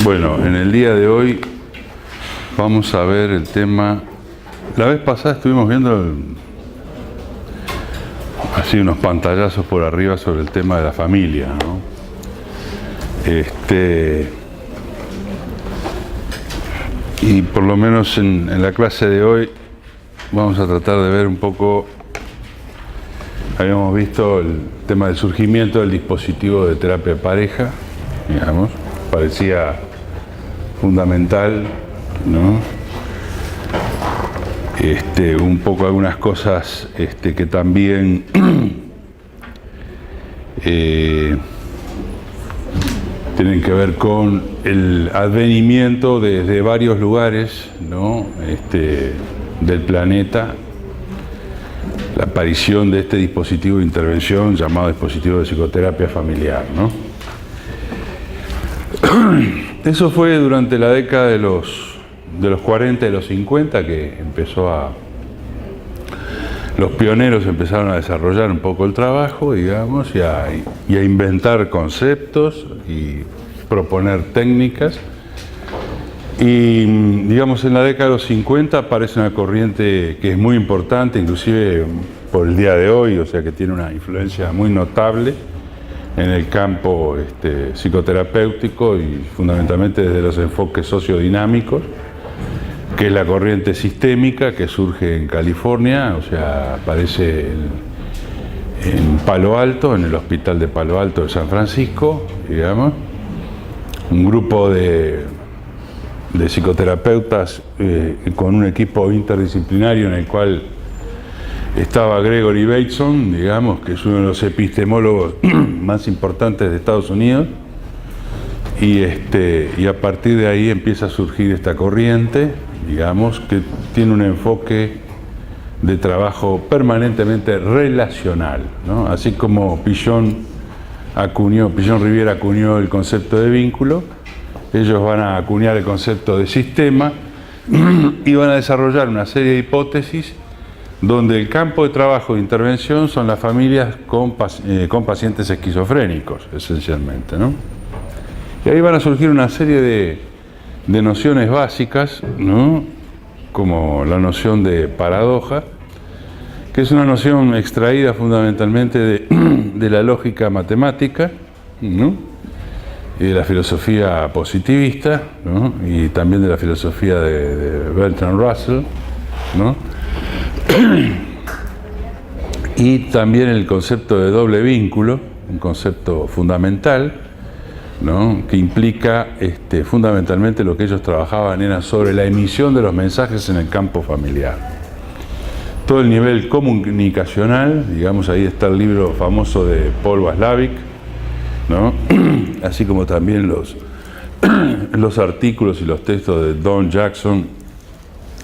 Bueno, en el día de hoy vamos a ver el tema. La vez pasada estuvimos viendo así unos pantallazos por arriba sobre el tema de la familia, ¿no? Y por lo menos en la clase de hoy vamos a tratar de ver un poco. Habíamos visto el tema del surgimiento del dispositivo de terapia de pareja, digamos, parecía fundamental, ¿no? Un poco algunas cosas que también tienen que ver con el advenimiento desde varios lugares, ¿no? Del planeta, la aparición de este dispositivo de intervención llamado dispositivo de psicoterapia familiar, ¿no? Eso fue durante la década de los 40 y los 50 que los pioneros empezaron a desarrollar un poco el trabajo, digamos, y a inventar conceptos y proponer técnicas. Y, digamos, en la década de los 50 aparece una corriente que es muy importante, inclusive por el día de hoy, o sea que tiene una influencia muy notable en el campo psicoterapéutico y fundamentalmente desde los enfoques sociodinámicos, que es la corriente sistémica que surge en California, o sea, aparece en Palo Alto, en el hospital de Palo Alto de San Francisco, digamos, un grupo de psicoterapeutas con un equipo interdisciplinario en el cual estaba Gregory Bateson, digamos, que es uno de los epistemólogos más importantes de Estados Unidos, y a partir de ahí empieza a surgir esta corriente, digamos, que tiene un enfoque de trabajo permanentemente relacional, ¿no? Así como Pichon Rivière acuñó el concepto de vínculo, ellos van a acuñar el concepto de sistema y van a desarrollar una serie de hipótesis donde el campo de trabajo de intervención son las familias con pacientes esquizofrénicos, esencialmente, ¿no? Y ahí van a surgir una serie de nociones básicas, ¿no? Como la noción de paradoja, que es una noción extraída fundamentalmente de la lógica matemática, ¿no? Y de la filosofía positivista, ¿no? Y también de la filosofía de Bertrand Russell, ¿no? Y también el concepto de doble vínculo, un concepto fundamental, ¿no? Que implica fundamentalmente lo que ellos trabajaban era sobre la emisión de los mensajes en el campo familiar. Todo el nivel comunicacional, digamos, ahí está el libro famoso de Paul Watzlawick, ¿no? Así como también los artículos y los textos de Don Jackson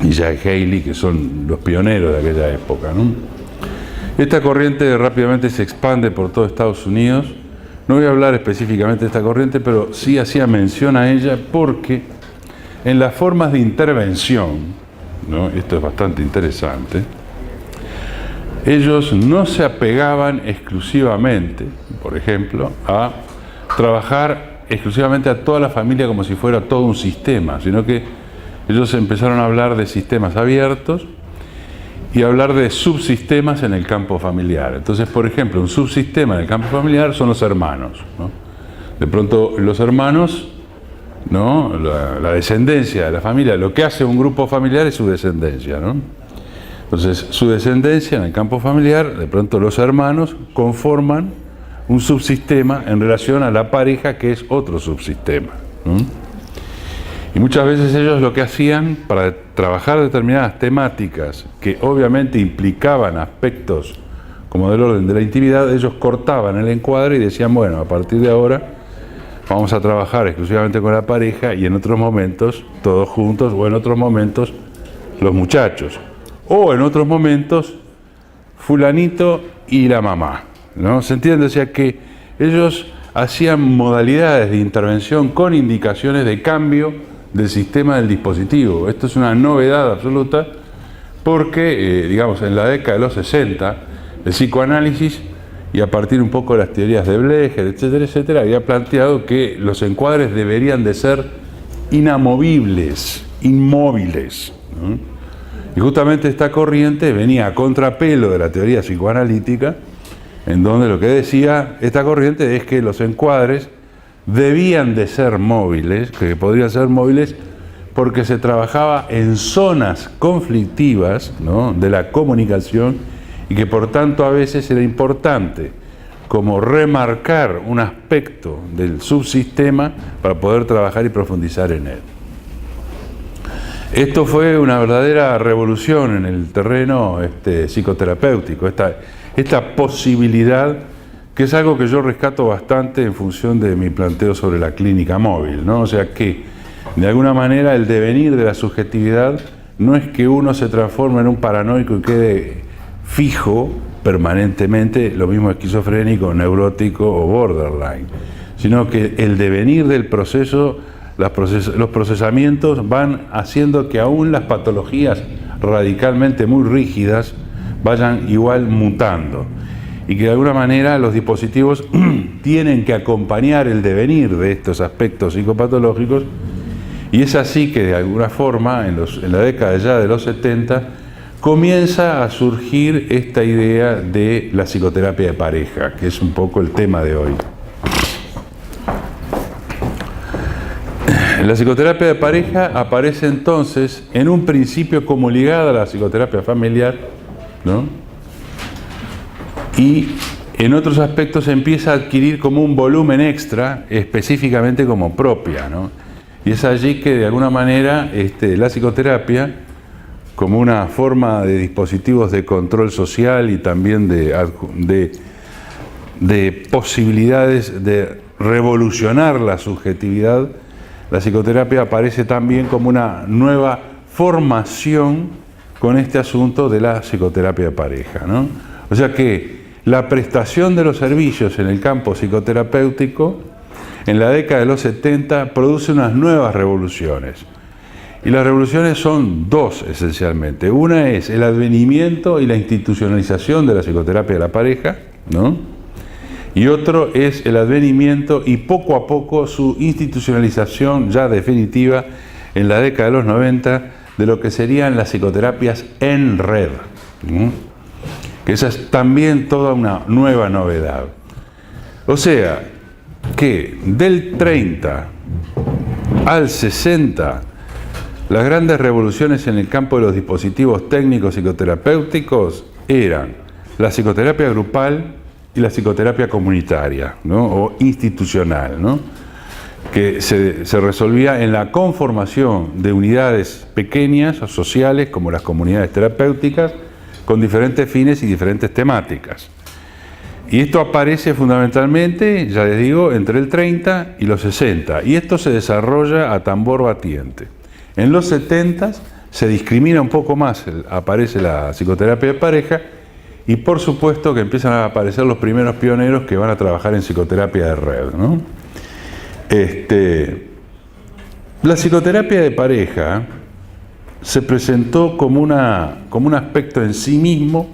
y Jack Haley, que son los pioneros de aquella época, ¿no? Esta corriente rápidamente se expande por todo Estados Unidos. No voy a hablar específicamente de esta corriente, pero sí hacía mención a ella porque en las formas de intervención, ¿no? Esto es bastante interesante, ellos no se apegaban exclusivamente, por ejemplo, a trabajar exclusivamente a toda la familia como si fuera todo un sistema, sino que ellos empezaron a hablar de sistemas abiertos y a hablar de subsistemas en el campo familiar. Entonces, por ejemplo, un subsistema en el campo familiar son los hermanos, ¿no? De pronto, los hermanos, ¿no? La descendencia de la familia, lo que hace un grupo familiar es su descendencia, ¿no? Entonces, su descendencia en el campo familiar, de pronto los hermanos conforman un subsistema en relación a la pareja, que es otro subsistema, ¿no? Y muchas veces ellos lo que hacían para trabajar determinadas temáticas que obviamente implicaban aspectos como del orden de la intimidad, ellos cortaban el encuadre y decían, bueno, a partir de ahora vamos a trabajar exclusivamente con la pareja y en otros momentos todos juntos, o en otros momentos los muchachos, o en otros momentos fulanito y la mamá, ¿no? ¿Se entiende? O sea que ellos hacían modalidades de intervención con indicaciones de cambio del sistema del dispositivo. Esto es una novedad absoluta porque, digamos, en la década de los 60, el psicoanálisis, y a partir un poco de las teorías de Blecher, etcétera, etcétera, había planteado que los encuadres deberían de ser inamovibles, inmóviles, ¿no? Y justamente esta corriente venía a contrapelo de la teoría psicoanalítica, en donde lo que decía esta corriente es que los encuadres debían de ser móviles, que podrían ser móviles porque se trabajaba en zonas conflictivas, ¿no?, de la comunicación, y que por tanto a veces era importante como remarcar un aspecto del subsistema para poder trabajar y profundizar en él. Esto fue una verdadera revolución en el terreno psicoterapéutico, esta posibilidad, que es algo que yo rescato bastante en función de mi planteo sobre la clínica móvil, ¿no? O sea que, de alguna manera, el devenir de la subjetividad no es que uno se transforme en un paranoico y quede fijo permanentemente, lo mismo esquizofrénico, neurótico o borderline, sino que el devenir del proceso, los procesamientos van haciendo que aún las patologías radicalmente muy rígidas vayan igual mutando, y que de alguna manera los dispositivos tienen que acompañar el devenir de estos aspectos psicopatológicos, y es así que de alguna forma en la década ya de los 70 comienza a surgir esta idea de la psicoterapia de pareja, que es un poco el tema de hoy. La psicoterapia de pareja aparece entonces en un principio como ligada a la psicoterapia familiar, ¿no? Y en otros aspectos empieza a adquirir como un volumen extra, específicamente como propia, ¿no? Y es allí que de alguna manera la psicoterapia, como una forma de dispositivos de control social y también de posibilidades de revolucionar la subjetividad, la psicoterapia aparece también como una nueva formación con este asunto de la psicoterapia de pareja, ¿no? O sea que la prestación de los servicios en el campo psicoterapéutico en la década de los 70 produce unas nuevas revoluciones. Y las revoluciones son dos esencialmente. Una es el advenimiento y la institucionalización de la psicoterapia de la pareja, ¿no? Y otro es el advenimiento y poco a poco su institucionalización ya definitiva en la década de los 90 de lo que serían las psicoterapias en red, ¿no? Que esa es también toda una nueva novedad. O sea, que del 30 al 60, las grandes revoluciones en el campo de los dispositivos técnicos psicoterapéuticos eran la psicoterapia grupal y la psicoterapia comunitaria, ¿no?, o institucional, ¿no?, que se resolvía en la conformación de unidades pequeñas o sociales como las comunidades terapéuticas con diferentes fines y diferentes temáticas. Y esto aparece fundamentalmente, ya les digo, entre el 30 y los 60, y esto se desarrolla a tambor batiente. En los 70 se discrimina un poco más, aparece la psicoterapia de pareja, y por supuesto que empiezan a aparecer los primeros pioneros que van a trabajar en psicoterapia de red, ¿no? La psicoterapia de pareja se presentó como un aspecto en sí mismo,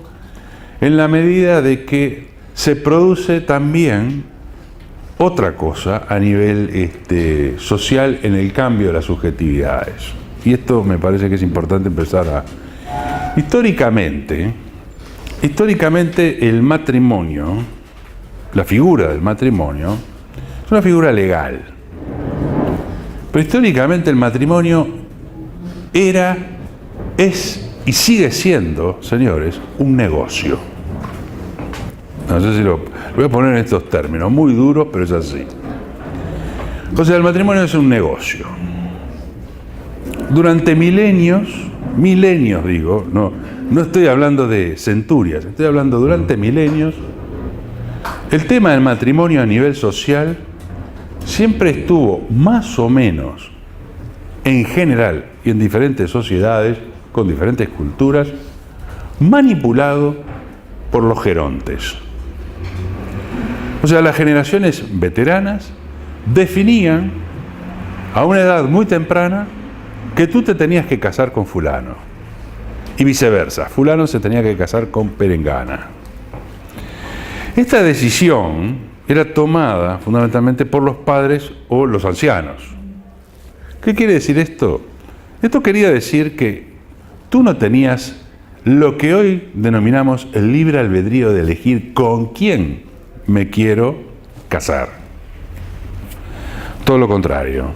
en la medida de que se produce también otra cosa a nivel social en el cambio de las subjetividades. Y esto me parece que es importante empezar a... Históricamente el matrimonio, la figura del matrimonio, es una figura legal. Pero históricamente el matrimonio es y sigue siendo, señores, un negocio. No sé si lo voy a poner en estos términos, muy duros, pero es así. O sea, el matrimonio es un negocio. Durante milenios digo, no estoy hablando de centurias, estoy hablando durante milenios, el tema del matrimonio a nivel social siempre estuvo más o menos, en general y en diferentes sociedades, con diferentes culturas, manipulado por los gerontes. O sea, las generaciones veteranas definían a una edad muy temprana que tú te tenías que casar con fulano y viceversa, fulano se tenía que casar con perengana. Esta decisión era tomada fundamentalmente por los padres o los ancianos, ¿Qué quiere decir esto? Esto quería decir que tú no tenías lo que hoy denominamos el libre albedrío de elegir con quién me quiero casar. Todo lo contrario.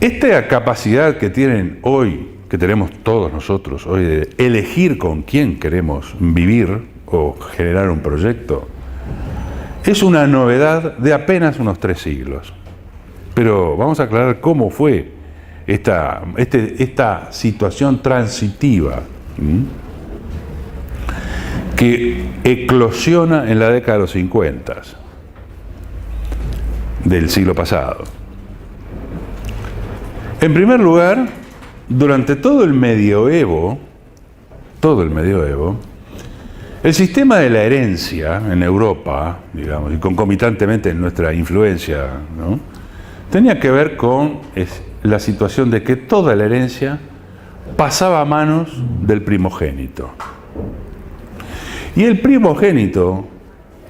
Esta capacidad que tienen hoy, que tenemos todos nosotros hoy, de elegir con quién queremos vivir o generar un proyecto, es una novedad de apenas unos 3 siglos. Pero vamos a aclarar cómo fue esta situación transitiva que eclosiona en la década de los 50 del siglo pasado. En primer lugar, durante todo el medioevo, el sistema de la herencia en Europa, digamos, y concomitantemente en nuestra influencia, ¿no?, tenía que ver con la situación de que toda la herencia pasaba a manos del primogénito. Y el primogénito,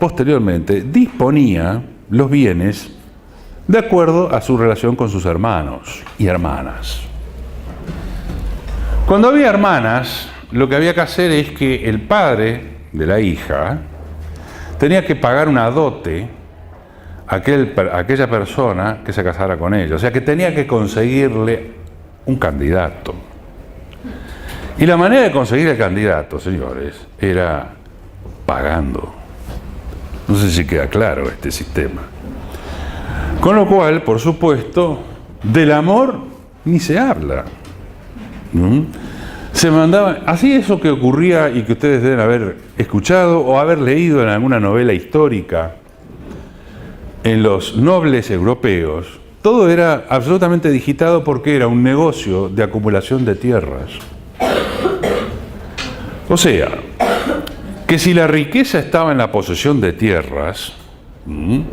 posteriormente, disponía los bienes de acuerdo a su relación con sus hermanos y hermanas. Cuando había hermanas, lo que había que hacer es que el padre de la hija tenía que pagar una dote a aquella persona que se casara con ella. O sea, que tenía que conseguirle un candidato. Y la manera de conseguir el candidato, señores, era pagando. No sé si queda claro este sistema. Con lo cual, por supuesto, del amor ni se habla. Se mandaba, así eso que ocurría y que ustedes deben haber escuchado o haber leído en alguna novela histórica, en los nobles europeos, todo era absolutamente digitado porque era un negocio de acumulación de tierras. O sea, que si la riqueza estaba en la posesión de tierras, en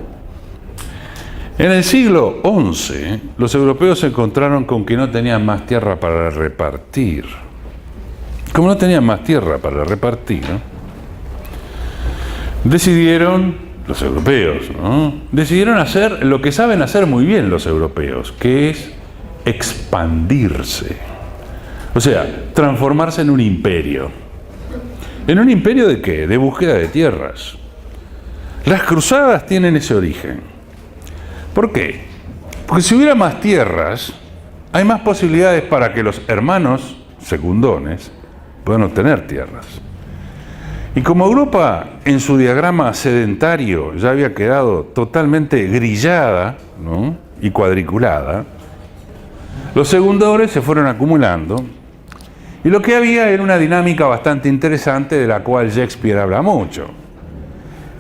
el siglo XI los europeos se encontraron con que no tenían más tierra para repartir. Como no tenían más tierra para repartir, decidieron, los europeos, decidieron hacer lo que saben hacer muy bien los europeos, que es expandirse. O sea, transformarse en un imperio. ¿En un imperio de qué? De búsqueda de tierras. Las cruzadas tienen ese origen. ¿Por qué? Porque si hubiera más tierras, hay más posibilidades para que los hermanos secundones puedan obtener tierras. Y como Europa en su diagrama sedentario ya había quedado totalmente grillada, ¿no?, y cuadriculada, los segundores se fueron acumulando y lo que había era una dinámica bastante interesante de la cual Shakespeare habla mucho.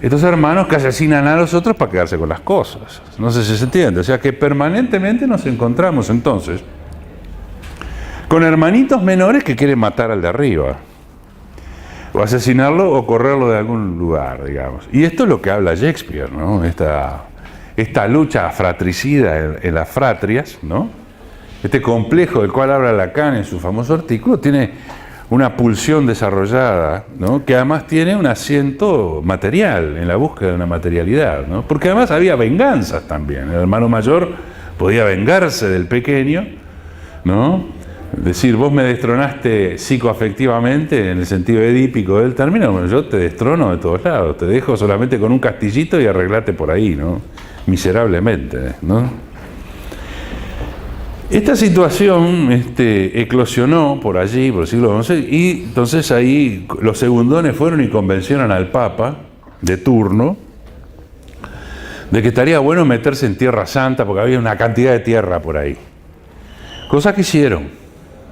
Estos hermanos que asesinan a los otros para quedarse con las cosas. No sé si se entiende. O sea que permanentemente nos encontramos entonces con hermanitos menores que quieren matar al de arriba, o asesinarlo o correrlo de algún lugar, digamos. Y esto es lo que habla Shakespeare, ¿no? Esta lucha fratricida en las fratrias, ¿no? Este complejo del cual habla Lacan en su famoso artículo, tiene una pulsión desarrollada, ¿no?, que además tiene un asiento material, en la búsqueda de una materialidad, ¿no? Porque además había venganzas también. El hermano mayor podía vengarse del pequeño, ¿no? Decir, vos me destronaste psicoafectivamente, en el sentido edípico del término, bueno, yo te destrono de todos lados, te dejo solamente con un castillito y arreglate por ahí, ¿no? Miserablemente, ¿no? Esta situación eclosionó por allí, por el siglo XI, y entonces ahí los segundones fueron y convencieron al Papa de turno de que estaría bueno meterse en Tierra Santa porque había una cantidad de tierra por ahí. Cosa que hicieron,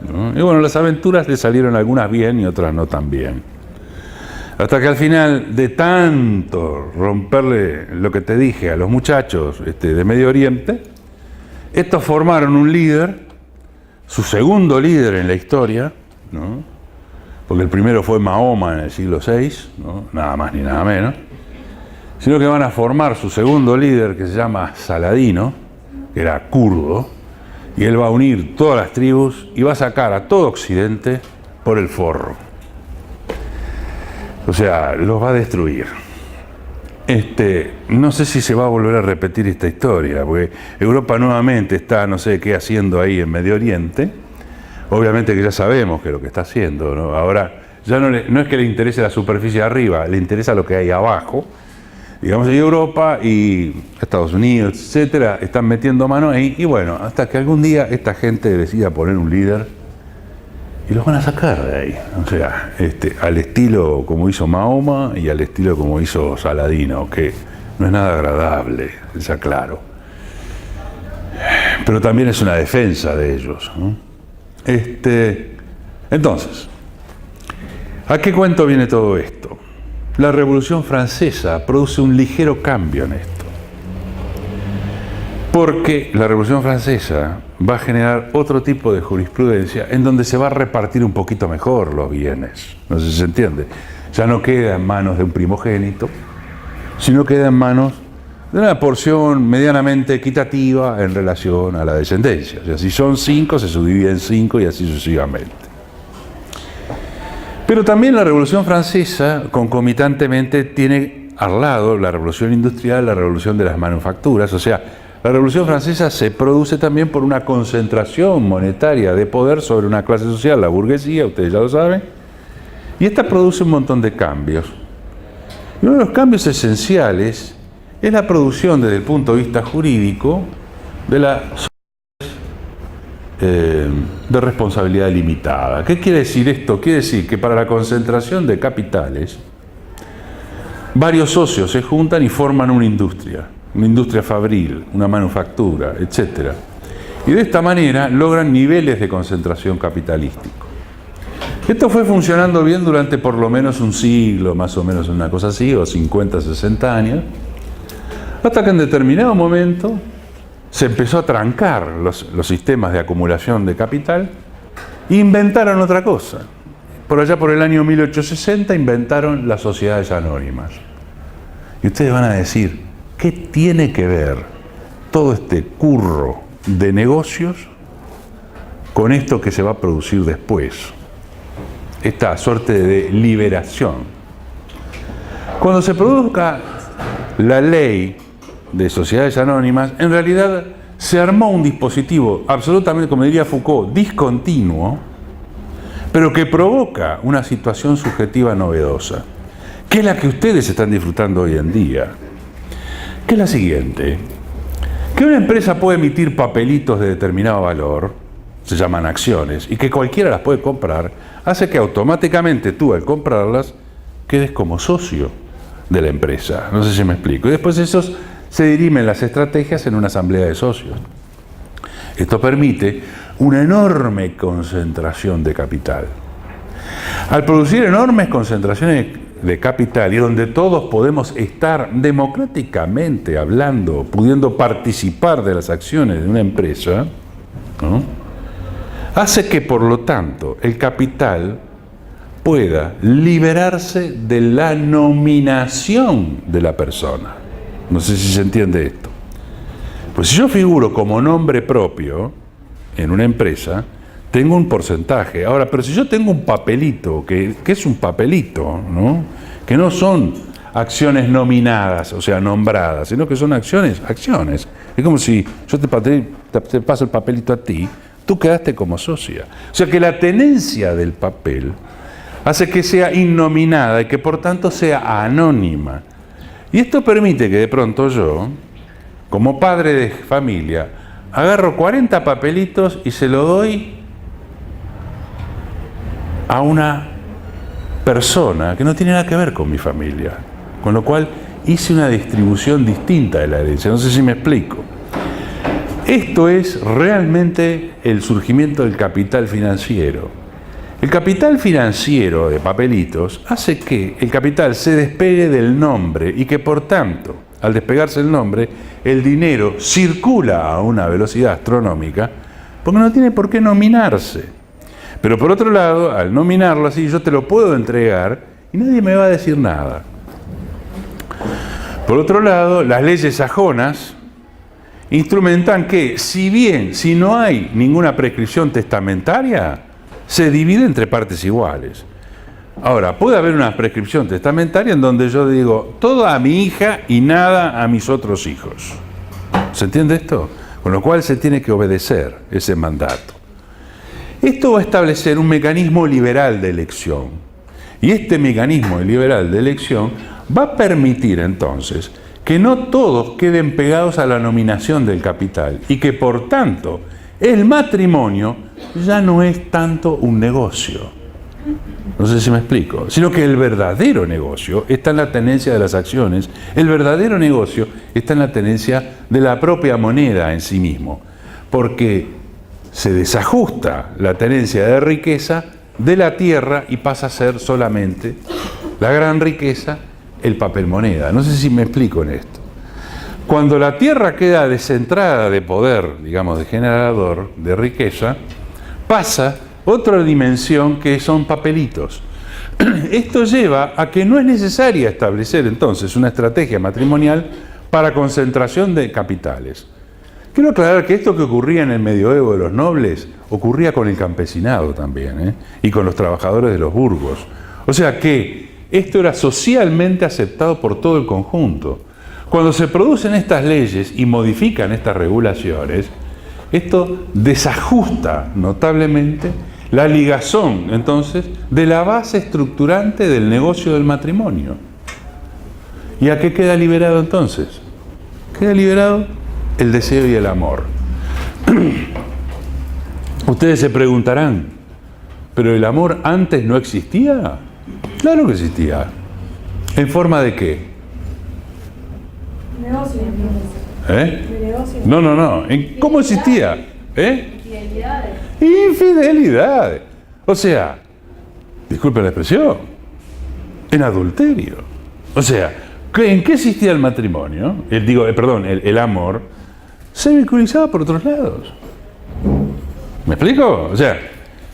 ¿no? Y bueno, las aventuras le salieron algunas bien y otras no tan bien. Hasta que al final, de tanto romperle lo que te dije a los muchachos de Medio Oriente, estos formaron un líder, su segundo líder en la historia, ¿no?, porque el primero fue Mahoma en el siglo VI, ¿no?, nada más ni nada menos, sino que van a formar su segundo líder, que se llama Saladino, que era kurdo, y él va a unir todas las tribus y va a sacar a todo Occidente por el forro. O sea, los va a destruir. No sé si se va a volver a repetir esta historia, porque Europa nuevamente está, no sé qué haciendo ahí en Medio Oriente. Obviamente que ya sabemos que lo que está haciendo, ¿no? Ahora ya no es que le interese la superficie de arriba, le interesa lo que hay abajo. Digamos, en Europa y Estados Unidos, etcétera, están metiendo mano ahí, y bueno, hasta que algún día esta gente decida poner un líder y los van a sacar de ahí. O sea, al estilo como hizo Mahoma y al estilo como hizo Saladino, que no es nada agradable, ya claro. Pero también es una defensa de ellos, ¿no? Entonces, ¿a qué cuento viene todo esto? La Revolución Francesa produce un ligero cambio en esto, porque la Revolución Francesa va a generar otro tipo de jurisprudencia en donde se va a repartir un poquito mejor los bienes. No sé si se entiende. Ya no queda en manos de un primogénito, sino queda en manos de una porción medianamente equitativa en relación a la descendencia. O sea, si son 5, se subdivide en 5 y así sucesivamente. Pero también la Revolución Francesa, concomitantemente, tiene al lado la Revolución Industrial, la Revolución de las Manufacturas. O sea, la Revolución Francesa se produce también por una concentración monetaria de poder sobre una clase social, la burguesía, ustedes ya lo saben, y esta produce un montón de cambios. Y uno de los cambios esenciales es la producción, desde el punto de vista jurídico, de la de responsabilidad limitada. ¿Qué quiere decir esto? Quiere decir que para la concentración de capitales, varios socios se juntan y forman una industria fabril, una manufactura, etc. Y de esta manera logran niveles de concentración capitalístico. Esto fue funcionando bien durante por lo menos un siglo, más o menos una cosa así, o 50, 60 años, hasta que en determinado momento se empezó a trancar los sistemas de acumulación de capital e inventaron otra cosa. Por allá por el año 1860 inventaron las sociedades anónimas. Y ustedes van a decir, ¿qué tiene que ver todo este curro de negocios con esto que se va a producir después? Esta suerte de liberación. Cuando se produzca la ley de sociedades anónimas, en realidad se armó un dispositivo absolutamente, como diría Foucault, discontinuo, pero que provoca una situación subjetiva novedosa, que es la que ustedes están disfrutando hoy en día, que es la siguiente: que una empresa puede emitir papelitos de determinado valor, se llaman acciones, y que cualquiera las puede comprar, hace que automáticamente tú, al comprarlas, quedes como socio de la empresa. No sé si me explico. Y después esos se dirimen las estrategias en una asamblea de socios. Esto permite una enorme concentración de capital. Al producir enormes concentraciones de capital y donde todos podemos estar democráticamente hablando, pudiendo participar de las acciones de una empresa, ¿no?, hace que, por lo tanto, el capital pueda liberarse de la nominación de la persona. No sé si se entiende esto. Pues si yo figuro como nombre propio en una empresa, tengo un porcentaje. Ahora, pero si yo tengo un papelito, que es un papelito, ¿no?, que no son acciones nominadas, o sea, nombradas, sino que son acciones. Es como si yo te paso el papelito a ti, tú quedaste como socia. O sea que la tenencia del papel hace que sea innominada y que por tanto sea anónima. Y esto permite que de pronto yo, como padre de familia, agarro 40 papelitos y se lo doy a una persona que no tiene nada que ver con mi familia. Con lo cual hice una distribución distinta de la herencia. No sé si me explico. Esto es realmente el surgimiento del capital financiero. El capital financiero de papelitos hace que el capital se despegue del nombre y que, por tanto, al despegarse el nombre, el dinero circula a una velocidad astronómica porque no tiene por qué nominarse. Pero por otro lado, al nominarlo así, yo te lo puedo entregar y nadie me va a decir nada. Por otro lado, las leyes sajonas instrumentan que, si no hay ninguna prescripción testamentaria, se divide entre partes iguales. Ahora, puede haber una prescripción testamentaria en donde yo digo todo a mi hija y nada a mis otros hijos. ¿Se entiende esto? Con lo cual se tiene que obedecer ese mandato. Esto va a establecer un mecanismo liberal de elección. Y este mecanismo liberal de elección va a permitir entonces que no todos queden pegados a la nominación del capital y que por tanto el matrimonio ya no es tanto un negocio. No sé si me explico, sino que el verdadero negocio está en la tenencia de las acciones, el verdadero negocio está en la tenencia de la propia moneda en sí mismo, porque se desajusta la tenencia de riqueza de la tierra y pasa a ser solamente la gran riqueza, el papel moneda. No sé si me explico en esto. Cuando la tierra queda descentrada de poder, digamos, de generador de riqueza, pasa otra dimensión que son papelitos. Esto lleva a que no es necesaria establecer entonces una estrategia matrimonial para concentración de capitales. Quiero aclarar que esto que ocurría en el medioevo de los nobles ocurría con el campesinado también, y con los trabajadores de los burgos. O sea que esto era socialmente aceptado por todo el conjunto. Cuando se producen estas leyes y modifican estas regulaciones, esto desajusta notablemente la ligazón, entonces, de la base estructurante del negocio del matrimonio. ¿Y a qué queda liberado entonces? Queda liberado el deseo y el amor. Ustedes se preguntarán, ¿pero el amor antes no existía? Claro que existía. ¿En forma de qué? Negocio. No. ¿Cómo existía? Infidelidades. Infidelidades. O sea, disculpe la expresión, en adulterio. O sea, ¿en qué existía el matrimonio? El amor se vehiculizaba por otros lados. ¿Me explico? O sea,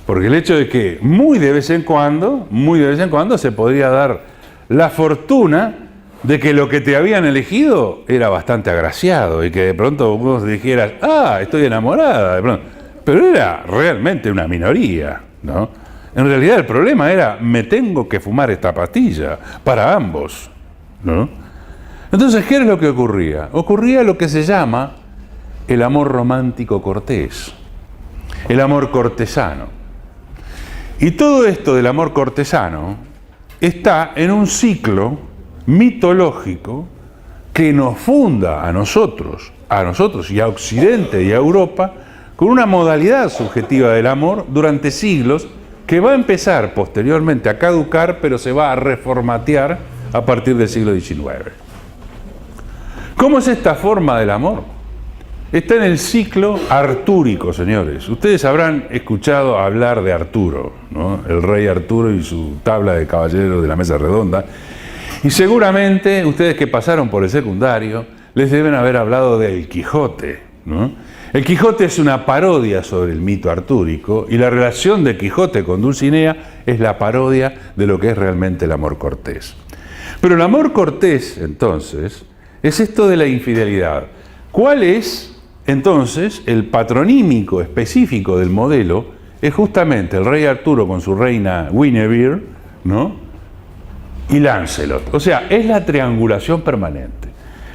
porque el hecho de que muy de vez en cuando se podría dar la fortuna de que lo que te habían elegido era bastante agraciado y que de pronto vos dijeras, estoy enamorada, de pronto. Pero era realmente una minoría, ¿no? En realidad el problema era, me tengo que fumar esta pastilla para ambos, ¿no? Entonces, ¿qué es lo que ocurría? Ocurría lo que se llama el amor romántico cortés, el amor cortesano. Y todo esto del amor cortesano está en un ciclo mitológico que nos funda a nosotros y a Occidente y a Europa con una modalidad subjetiva del amor durante siglos que va a empezar posteriormente a caducar, pero se va a reformatear a partir del siglo XIX. ¿Cómo es esta forma del amor? Está en el ciclo artúrico, señores. Ustedes habrán escuchado hablar de Arturo, ¿no? El rey Arturo y su tabla de caballeros de la mesa redonda. Y seguramente ustedes que pasaron por el secundario les deben haber hablado del Quijote, ¿no? El Quijote es una parodia sobre el mito artúrico y la relación de Quijote con Dulcinea es la parodia de lo que es realmente el amor cortés. Pero el amor cortés, entonces, es esto de la infidelidad. ¿Cuál es, entonces, el patronímico específico del modelo? Es justamente el rey Arturo con su reina Guinevere, ¿no? Y Lancelot. O sea, es la triangulación permanente.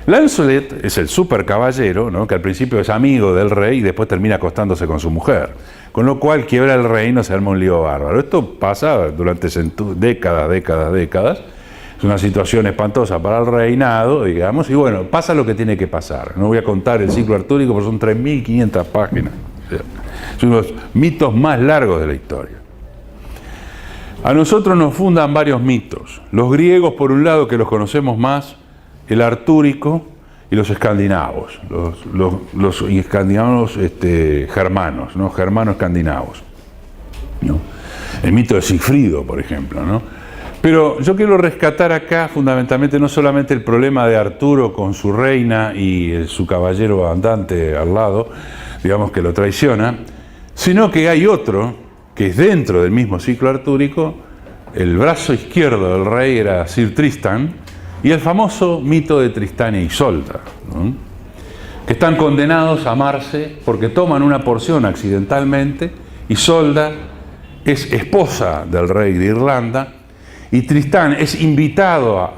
Lancelot es el super caballero, ¿no? Que al principio es amigo del rey y después termina acostándose con su mujer. Con lo cual quiebra el reino, se arma un lío bárbaro. Esto pasa durante décadas. Es una situación espantosa para el reinado, digamos, y bueno, pasa lo que tiene que pasar. No voy a contar el ciclo artúrico, porque son 3.500 páginas. O sea, son los mitos más largos de la historia. A nosotros nos fundan varios mitos. Los griegos, por un lado, que los conocemos más, el artúrico y los escandinavos, los escandinavos germanos, ¿no? Germano-escandinavos, ¿no? El mito de Sigfrido, por ejemplo, ¿no? Pero yo quiero rescatar acá fundamentalmente no solamente el problema de Arturo con su reina y su caballero andante al lado, digamos que lo traiciona, sino que hay otro que es dentro del mismo ciclo artúrico. El brazo izquierdo del rey era Sir Tristán, y el famoso mito de Tristán e Isolda, ¿no? Que están condenados a amarse porque toman una porción accidentalmente. Isolda es esposa del rey de Irlanda Y Tristán es invitado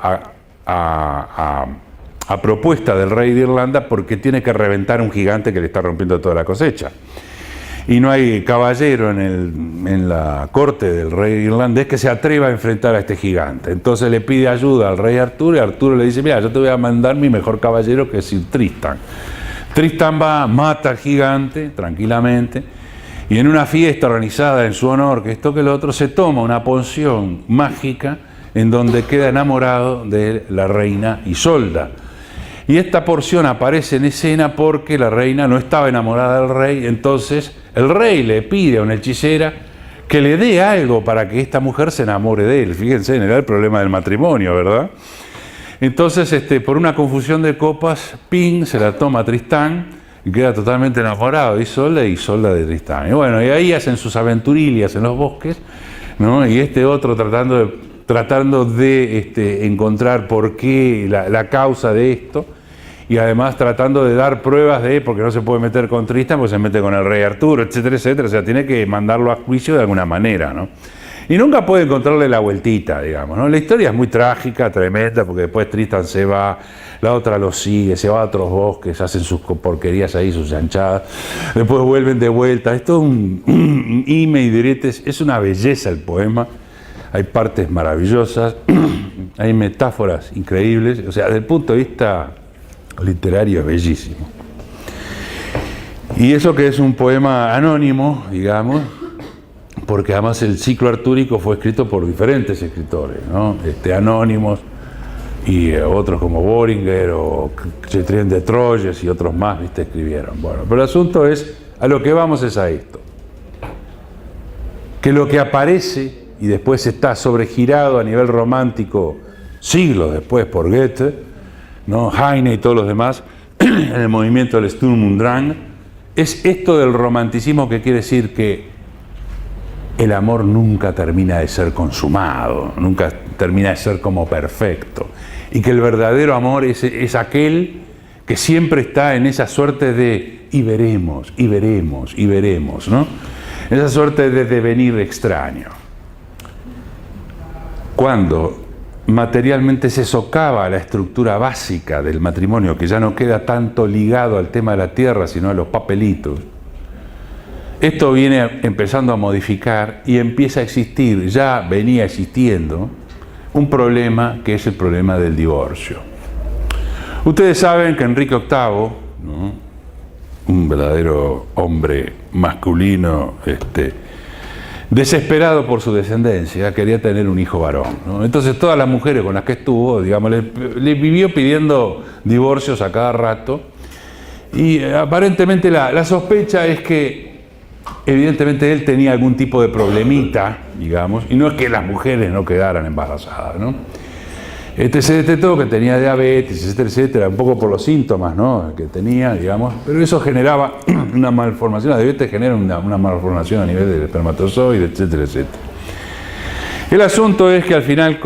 a propuesta del rey de Irlanda porque tiene que reventar un gigante que le está rompiendo toda la cosecha. Y no hay caballero en la corte del rey irlandés que se atreva a enfrentar a este gigante. Entonces le pide ayuda al rey Arturo y Arturo le dice, mira, yo te voy a mandar mi mejor caballero, que es Sir Tristán. Tristán va, mata al gigante tranquilamente y en una fiesta organizada en su honor, que esto que lo otro, se toma una poción mágica en donde queda enamorado de la reina Isolda. Y esta porción aparece en escena porque la reina no estaba enamorada del rey, entonces el rey le pide a una hechicera que le dé algo para que esta mujer se enamore de él. Fíjense, era el problema del matrimonio, ¿verdad? Entonces, por una confusión de copas, Ping se la toma a Tristán y queda totalmente enamorado de Isolda y Isolda de Tristán. Y bueno, y ahí hacen sus aventurillas en los bosques, ¿no? Y este otro tratando de encontrar por qué, la causa de esto, y además tratando de dar pruebas porque no se puede meter con Tristán, pues se mete con el rey Arturo, etcétera, etcétera. O sea, tiene que mandarlo a juicio de alguna manera, ¿no? Y nunca puede encontrarle la vueltita, digamos, ¿no? La historia es muy trágica, tremenda, porque después Tristán se va, la otra lo sigue, se va a otros bosques, hacen sus porquerías ahí, sus chanchadas, después vuelven de vuelta. Es todo un ime y diretes, es una belleza el poema. Hay partes maravillosas, hay metáforas increíbles, o sea, desde el punto de vista literario es bellísimo. Y eso que es un poema anónimo, digamos, porque además el ciclo artúrico fue escrito por diferentes escritores, ¿no? Anónimos y otros como Boehringer o Cetrien de Troyes y otros más, ¿viste? Escribieron. Bueno, pero el asunto es, a lo que vamos es a esto, que lo que aparece y después está sobregirado a nivel romántico siglos después por Goethe, ¿no? Heine y todos los demás, en el movimiento del Sturm und Drang, es esto del romanticismo, que quiere decir que el amor nunca termina de ser consumado, nunca termina de ser como perfecto, y que el verdadero amor es aquel que siempre está en esa suerte de y veremos, y veremos, y veremos, ¿no? Esa suerte de devenir extraño. Cuando materialmente se socava la estructura básica del matrimonio, que ya no queda tanto ligado al tema de la tierra, sino a los papelitos, esto viene empezando a modificar y empieza a existir, ya venía existiendo, un problema que es el problema del divorcio. Ustedes saben que Enrique VIII, ¿no? Un verdadero hombre masculino, desesperado por su descendencia, quería tener un hijo varón, ¿no? Entonces todas las mujeres con las que estuvo, digamos, le vivió pidiendo divorcios a cada rato, y aparentemente la sospecha es que evidentemente él tenía algún tipo de problemita, digamos, y no es que las mujeres no quedaran embarazadas, ¿no? Se detectó que tenía diabetes, etcétera, etcétera, un poco por los síntomas, ¿no?, que tenía, digamos, pero eso generaba una malformación. La diabetes genera una malformación a nivel del espermatozoide, etcétera, etcétera. El asunto es que al final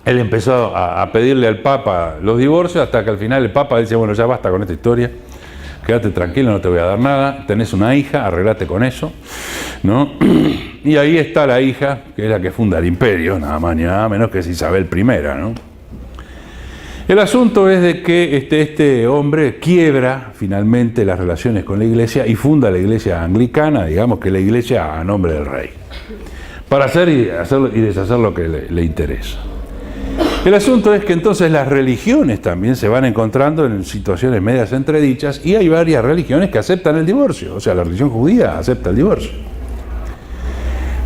él empezó a pedirle al Papa los divorcios, hasta que al final el Papa dice, bueno, ya basta con esta historia, quédate tranquilo, no te voy a dar nada, tenés una hija, arreglate con eso, ¿no? Y ahí está la hija, que es la que funda el imperio, nada más ni nada menos que es Isabel I, ¿no? El asunto es de que este hombre quiebra finalmente las relaciones con la iglesia y funda la iglesia anglicana, digamos que la iglesia a nombre del rey, para hacer y deshacer lo que le interesa. El asunto es que entonces las religiones también se van encontrando en situaciones medias entredichas, y hay varias religiones que aceptan el divorcio. O sea, la religión judía acepta el divorcio.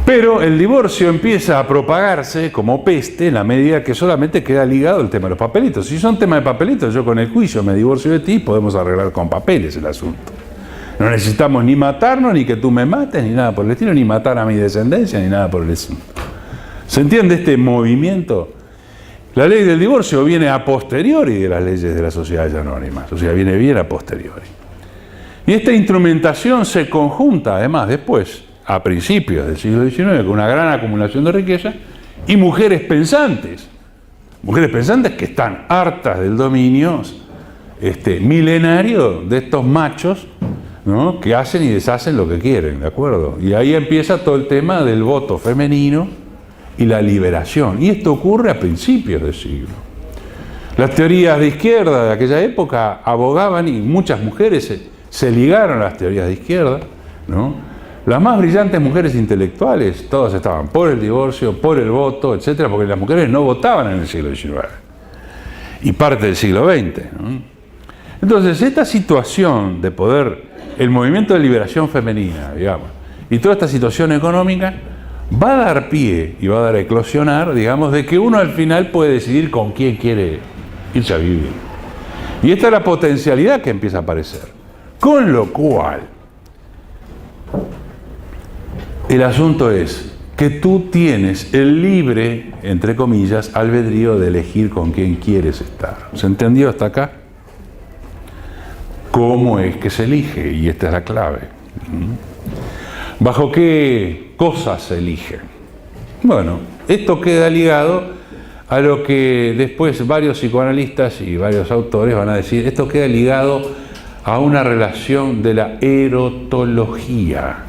Pero el divorcio empieza a propagarse como peste en la medida que solamente queda ligado el tema de los papelitos. Si son temas de papelitos, yo con el juicio me divorcio de ti, podemos arreglar con papeles el asunto. No necesitamos ni matarnos, ni que tú me mates, ni nada por el estilo, ni matar a mi descendencia, ni nada por el estilo. ¿Se entiende este movimiento? La ley del divorcio viene a posteriori de las leyes de las sociedades anónimas, o sea, viene bien a posteriori. Y esta instrumentación se conjunta, además, después, a principios del siglo XIX, con una gran acumulación de riqueza, y mujeres pensantes que están hartas del dominio milenario de estos machos, ¿no?, que hacen y deshacen lo que quieren, ¿de acuerdo? Y ahí empieza todo el tema del voto femenino y la liberación. Y esto ocurre a principios del siglo. Las teorías de izquierda de aquella época abogaban, y muchas mujeres se ligaron a las teorías de izquierda, ¿no? Las más brillantes mujeres intelectuales, todas estaban por el divorcio, por el voto, etcétera, porque las mujeres no votaban en el siglo XIX y parte del siglo XX, ¿no? Entonces, esta situación de poder, el movimiento de liberación femenina, digamos, y toda esta situación económica, va a dar pie y va a dar a eclosionar, digamos, de que uno al final puede decidir con quién quiere irse a vivir. Y esta es la potencialidad que empieza a aparecer. Con lo cual, el asunto es que tú tienes el libre, entre comillas, albedrío de elegir con quién quieres estar. ¿Se entendió hasta acá? ¿Cómo es que se elige? Y esta es la clave. ¿Bajo qué cosas se elige? Bueno, esto queda ligado a lo que después varios psicoanalistas y varios autores van a decir. Esto queda ligado a una relación de la erotología.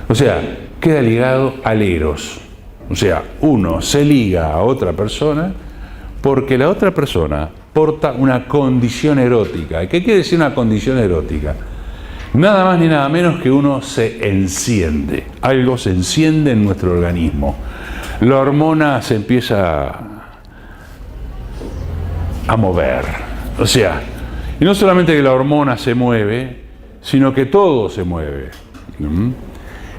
O sea, queda ligado al eros. O sea, uno se liga a otra persona porque la otra persona porta una condición erótica. ¿Qué quiere decir una condición erótica? Nada más ni nada menos que uno se enciende. Algo se enciende en nuestro organismo. La hormona se empieza a mover. O sea, y no solamente que la hormona se mueve, sino que todo se mueve.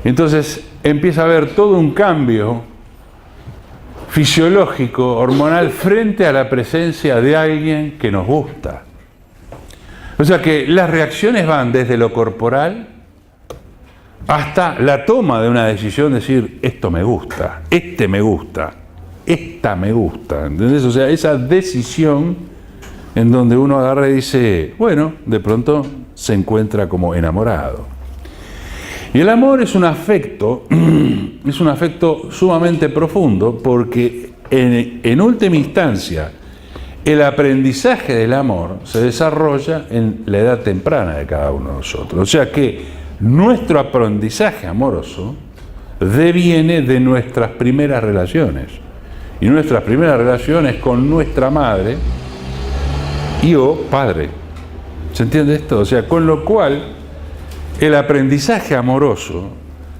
Entonces empieza a haber todo un cambio fisiológico, hormonal, frente a la presencia de alguien que nos gusta. O sea que las reacciones van desde lo corporal hasta la toma de una decisión, decir, esto me gusta, este me gusta, esta me gusta. ¿Entendés? O sea, esa decisión en donde uno agarra y dice, bueno, de pronto se encuentra como enamorado. Y el amor es un afecto sumamente profundo porque en última instancia el aprendizaje del amor se desarrolla en la edad temprana de cada uno de nosotros. O sea que nuestro aprendizaje amoroso deviene de nuestras primeras relaciones. Y nuestras primeras relaciones con nuestra madre y o padre. ¿Se entiende esto? O sea, con lo cual el aprendizaje amoroso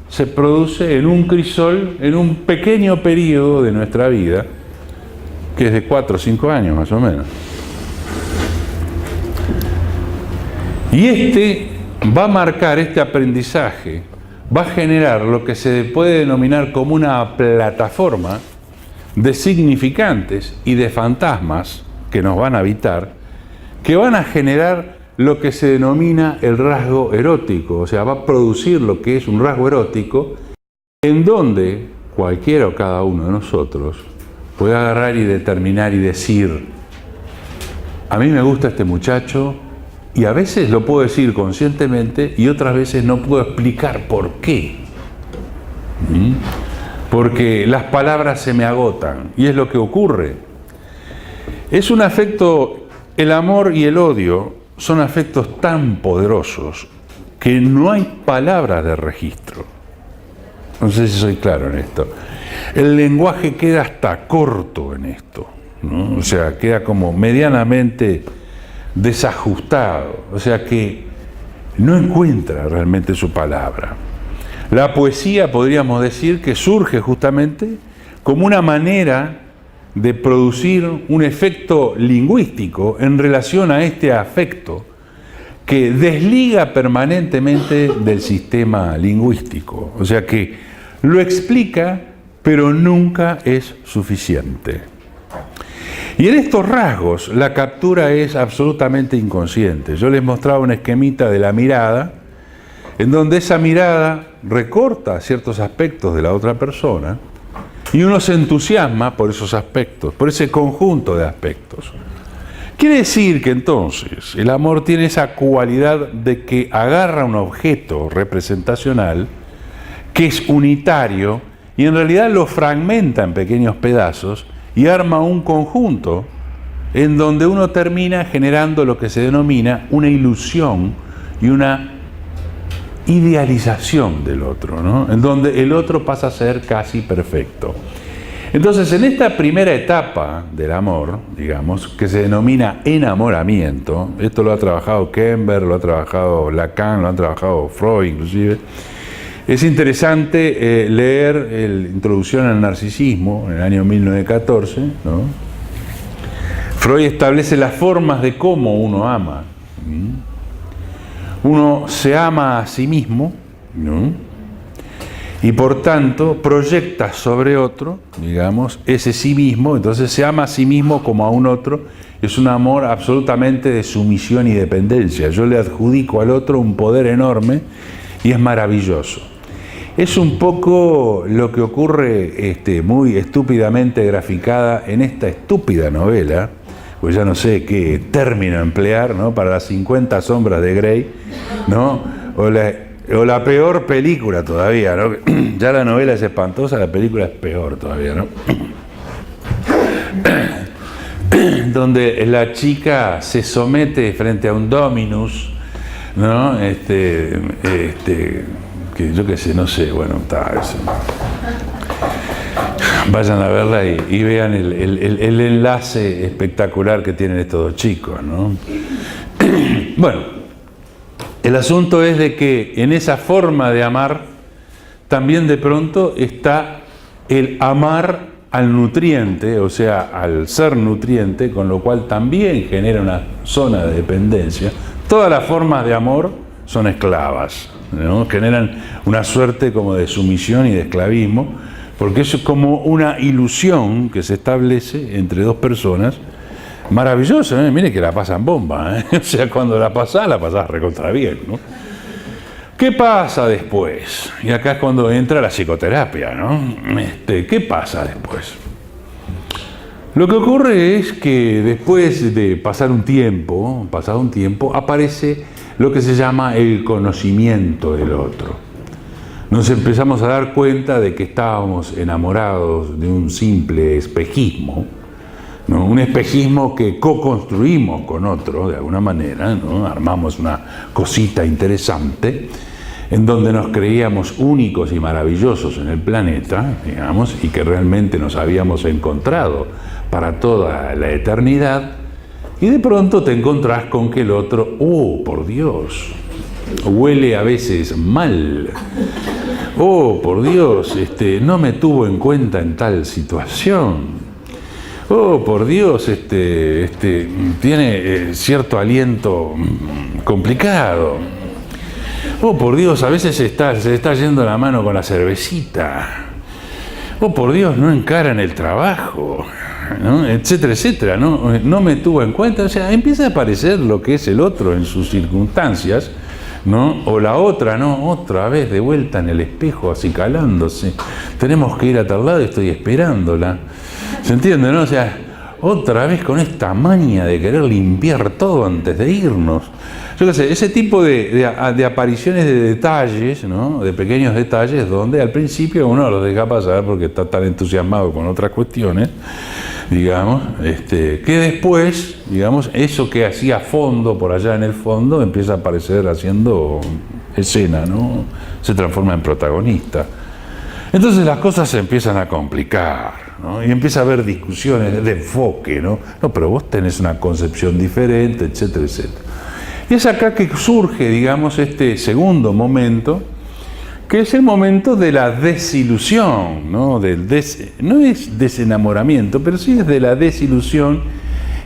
se produce en un crisol, en un pequeño periodo de nuestra vida, que es de 4 o 5 años más o menos. Y este va a marcar, este aprendizaje, va a generar lo que se puede denominar como una plataforma de significantes y de fantasmas que nos van a habitar, que van a generar lo que se denomina el rasgo erótico, o sea, va a producir lo que es un rasgo erótico, en donde cualquiera o cada uno de nosotros puede agarrar y determinar y decir, a mí me gusta este muchacho, y a veces lo puedo decir conscientemente y otras veces no puedo explicar por qué. Porque las palabras se me agotan, y es lo que ocurre. Es un afecto, el amor y el odio son afectos tan poderosos que no hay palabras de registro. No sé si soy claro en esto. El lenguaje queda hasta corto en esto, ¿no? O sea, queda como medianamente desajustado. O sea que no encuentra realmente su palabra. La poesía, podríamos decir, que surge justamente como una manera de producir un efecto lingüístico en relación a este afecto que desliga permanentemente del sistema lingüístico. O sea que lo explica, pero nunca es suficiente. Y en estos rasgos la captura es absolutamente inconsciente. Yo les mostraba un esquemita de la mirada, en donde esa mirada recorta ciertos aspectos de la otra persona, y uno se entusiasma por esos aspectos, por ese conjunto de aspectos. Quiere decir que entonces el amor tiene esa cualidad de que agarra un objeto representacional que es unitario y en realidad lo fragmenta en pequeños pedazos y arma un conjunto en donde uno termina generando lo que se denomina una ilusión y una idealización del otro, ¿no? En donde el otro pasa a ser casi perfecto. Entonces, en esta primera etapa del amor, digamos, que se denomina enamoramiento, esto lo ha trabajado Kemper, lo ha trabajado Lacan, lo ha trabajado Freud inclusive, es interesante leer la Introducción al Narcisismo, en el año 1914, ¿no? Freud establece las formas de cómo uno ama. Uno se ama a sí mismo, ¿no? Y por tanto proyecta sobre otro, digamos, ese sí mismo, entonces se ama a sí mismo como a un otro, es un amor absolutamente de sumisión y dependencia. Yo le adjudico al otro un poder enorme y es maravilloso. Es un poco lo que ocurre muy estúpidamente graficada en esta estúpida novela, pues ya no sé qué término emplear, ¿no? Para las 50 sombras de Grey, ¿no? O la peor película todavía, ¿no? Ya la novela es espantosa, la película es peor todavía, ¿no? Donde la chica se somete frente a un dominus, ¿no? Que yo qué sé, no sé, bueno, está eso. Vayan a verla y vean el enlace espectacular que tienen estos dos chicos, ¿no? Bueno, el asunto es de que en esa forma de amar también de pronto está el amar al nutriente, o sea, al ser nutriente, con lo cual también genera una zona de dependencia. Todas las formas de amor son esclavas, ¿no? Generan una suerte como de sumisión y de esclavismo, porque eso es como una ilusión que se establece entre dos personas, maravilloso, ¿eh? Mire que la pasan bomba, ¿eh? O sea, cuando la pasás recontra bien, ¿no? ¿Qué pasa después? Y acá es cuando entra la psicoterapia, ¿no? ¿Qué pasa después? Lo que ocurre es que después de pasado un tiempo, aparece lo que se llama el conocimiento del otro. Nos empezamos a dar cuenta de que estábamos enamorados de un simple espejismo, ¿no? Un espejismo que co-construimos con otro, de alguna manera, ¿no? Armamos una cosita interesante, en donde nos creíamos únicos y maravillosos en el planeta, digamos, y que realmente nos habíamos encontrado para toda la eternidad, y de pronto te encontrás con que el otro, oh, por Dios, huele a veces mal, oh, por Dios, no me tuvo en cuenta en tal situación, oh, por Dios, tiene cierto aliento complicado. Oh, por Dios, a veces se está yendo la mano con la cervecita. Oh, por Dios, no encara en el trabajo, ¿no? Etcétera, etcétera, ¿no? No me tuvo en cuenta. O sea, empieza a aparecer lo que es el otro en sus circunstancias, ¿no? O la otra, ¿no? Otra vez de vuelta en el espejo, acicalándose. Tenemos que ir a tal lado y estoy esperándola. ¿Se entiende, no? O sea, otra vez con esta maña de querer limpiar todo antes de irnos. Yo qué sé, ese tipo de apariciones de detalles, ¿no? De pequeños detalles, donde al principio uno los deja pasar porque está tan entusiasmado con otras cuestiones, digamos, que después, digamos, eso que hacía fondo por allá en el fondo empieza a aparecer haciendo escena, ¿no? Se transforma en protagonista. Entonces las cosas se empiezan a complicar, ¿no? Y empieza a haber discusiones de enfoque, ¿no? No, pero vos tenés una concepción diferente, etcétera, etcétera. Y es acá que surge, digamos, este segundo momento, que es el momento de la desilusión, ¿no? No es desenamoramiento, pero sí es de la desilusión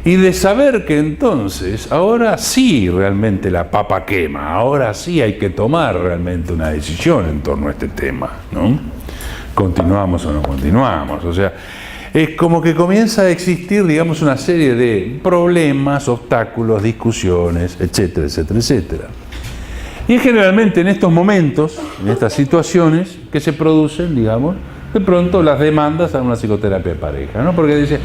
y de saber que entonces, ahora sí realmente la papa quema, ahora sí hay que tomar realmente una decisión en torno a este tema, ¿no? ¿Continuamos o no continuamos? O sea, es como que comienza a existir, digamos, una serie de problemas, obstáculos, discusiones, etcétera, etcétera, etcétera. Y es generalmente en estos momentos, en estas situaciones, que se producen, digamos, de pronto las demandas a una psicoterapia de pareja, ¿no? Porque dice,